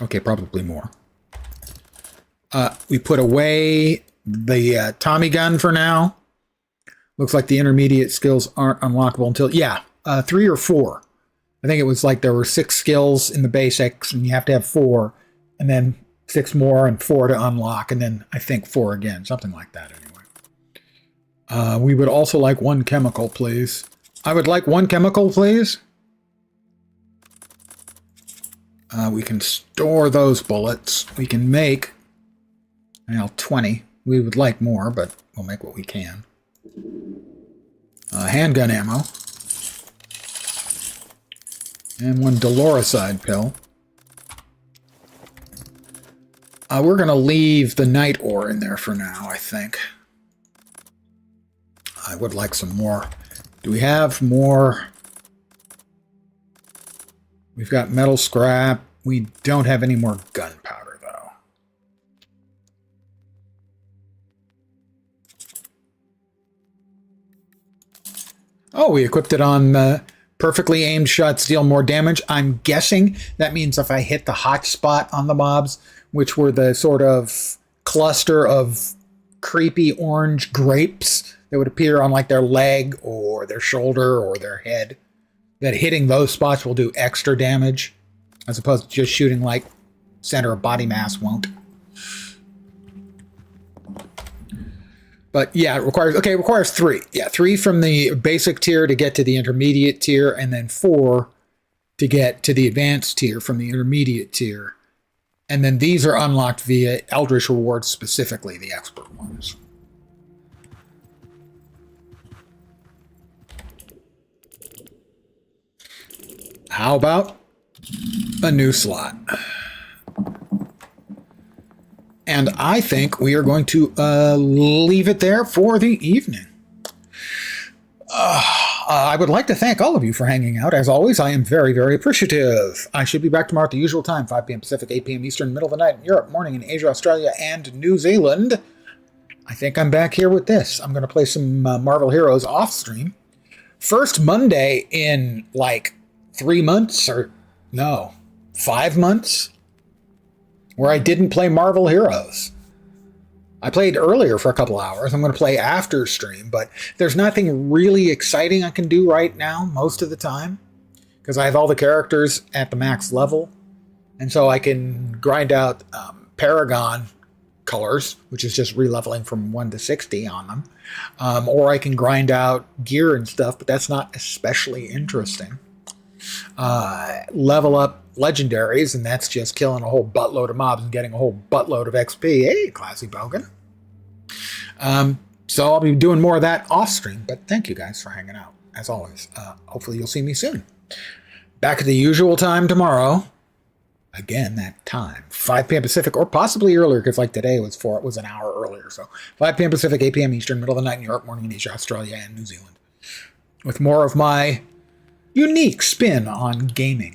Okay, probably more. We put away the Tommy gun for now. Looks like the intermediate skills aren't unlockable until, 3 or 4. I think it was like there were 6 skills in the basics, and you have to have 4, and then 6 more and 4 to unlock, and then I think 4 again, something like that anyway. We would also like 1 chemical, please. I would like 1 chemical, please. We can store those bullets. We can make, 20. We would like more, but we'll make what we can. Handgun ammo. And 1 Doloricide pill. We're going to leave the night ore in there for now, I think. I would like some more. Do we have more? We've got metal scrap. We don't have any more gunpowder, though. Oh, we equipped it on perfectly aimed shots deal more damage. I'm guessing that means if I hit the hot spot on the mobs, which were the sort of cluster of creepy orange grapes that would appear on like their leg or their shoulder or their head, that hitting those spots will do extra damage as opposed to just shooting like center of body mass won't. But yeah, it requires 3. Yeah, 3 from the basic tier to get to the intermediate tier, and then 4 to get to the advanced tier from the intermediate tier. And then these are unlocked via Eldritch rewards, specifically the expert ones. How about a new slot? And I think we are going to leave it there for the evening. I would like to thank all of you for hanging out. As always, I am very, very appreciative. I should be back tomorrow at the usual time, 5 p.m. Pacific, 8 p.m. Eastern, middle of the night in Europe, morning in Asia, Australia, and New Zealand. I think I'm back here with this. I'm going to play some Marvel Heroes off stream. First Monday in like 3 months, or no, 5 months, where I didn't play Marvel Heroes. I played earlier for a couple hours. I'm going to play after stream, but there's nothing really exciting I can do right now most of the time because I have all the characters at the max level. And so I can grind out Paragon colors, which is just re-leveling from 1 to 60 on them. Or I can grind out gear and stuff, but that's not especially interesting. Level up legendaries, and that's just killing a whole buttload of mobs and getting a whole buttload of XP. Hey, classy Bogan. So I'll be doing more of that off stream, but thank you guys for hanging out, as always. Hopefully you'll see me soon. Back at the usual time tomorrow. Again, that time, 5 p.m. Pacific, or possibly earlier, because like today was an hour earlier. So 5 p.m. Pacific, 8 p.m. Eastern, middle of the night in Europe, morning in Asia, Australia, and New Zealand. With more of my unique spin on gaming.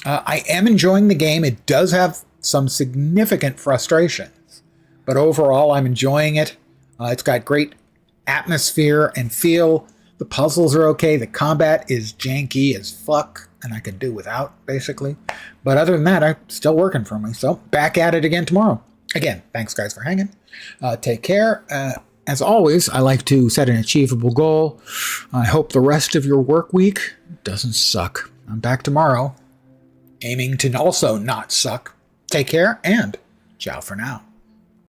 I am enjoying the game. It does have some significant frustrations, but overall I'm enjoying it. It's got great atmosphere and feel. The puzzles are okay. The combat is janky as fuck, and I could do without, basically. But other than that, I'm still working for me. So back at it again tomorrow. Again, thanks guys for hanging. Take care. As always, I like to set an achievable goal. I hope the rest of your work week doesn't suck. I'm back tomorrow, aiming to also not suck. Take care, and ciao for now.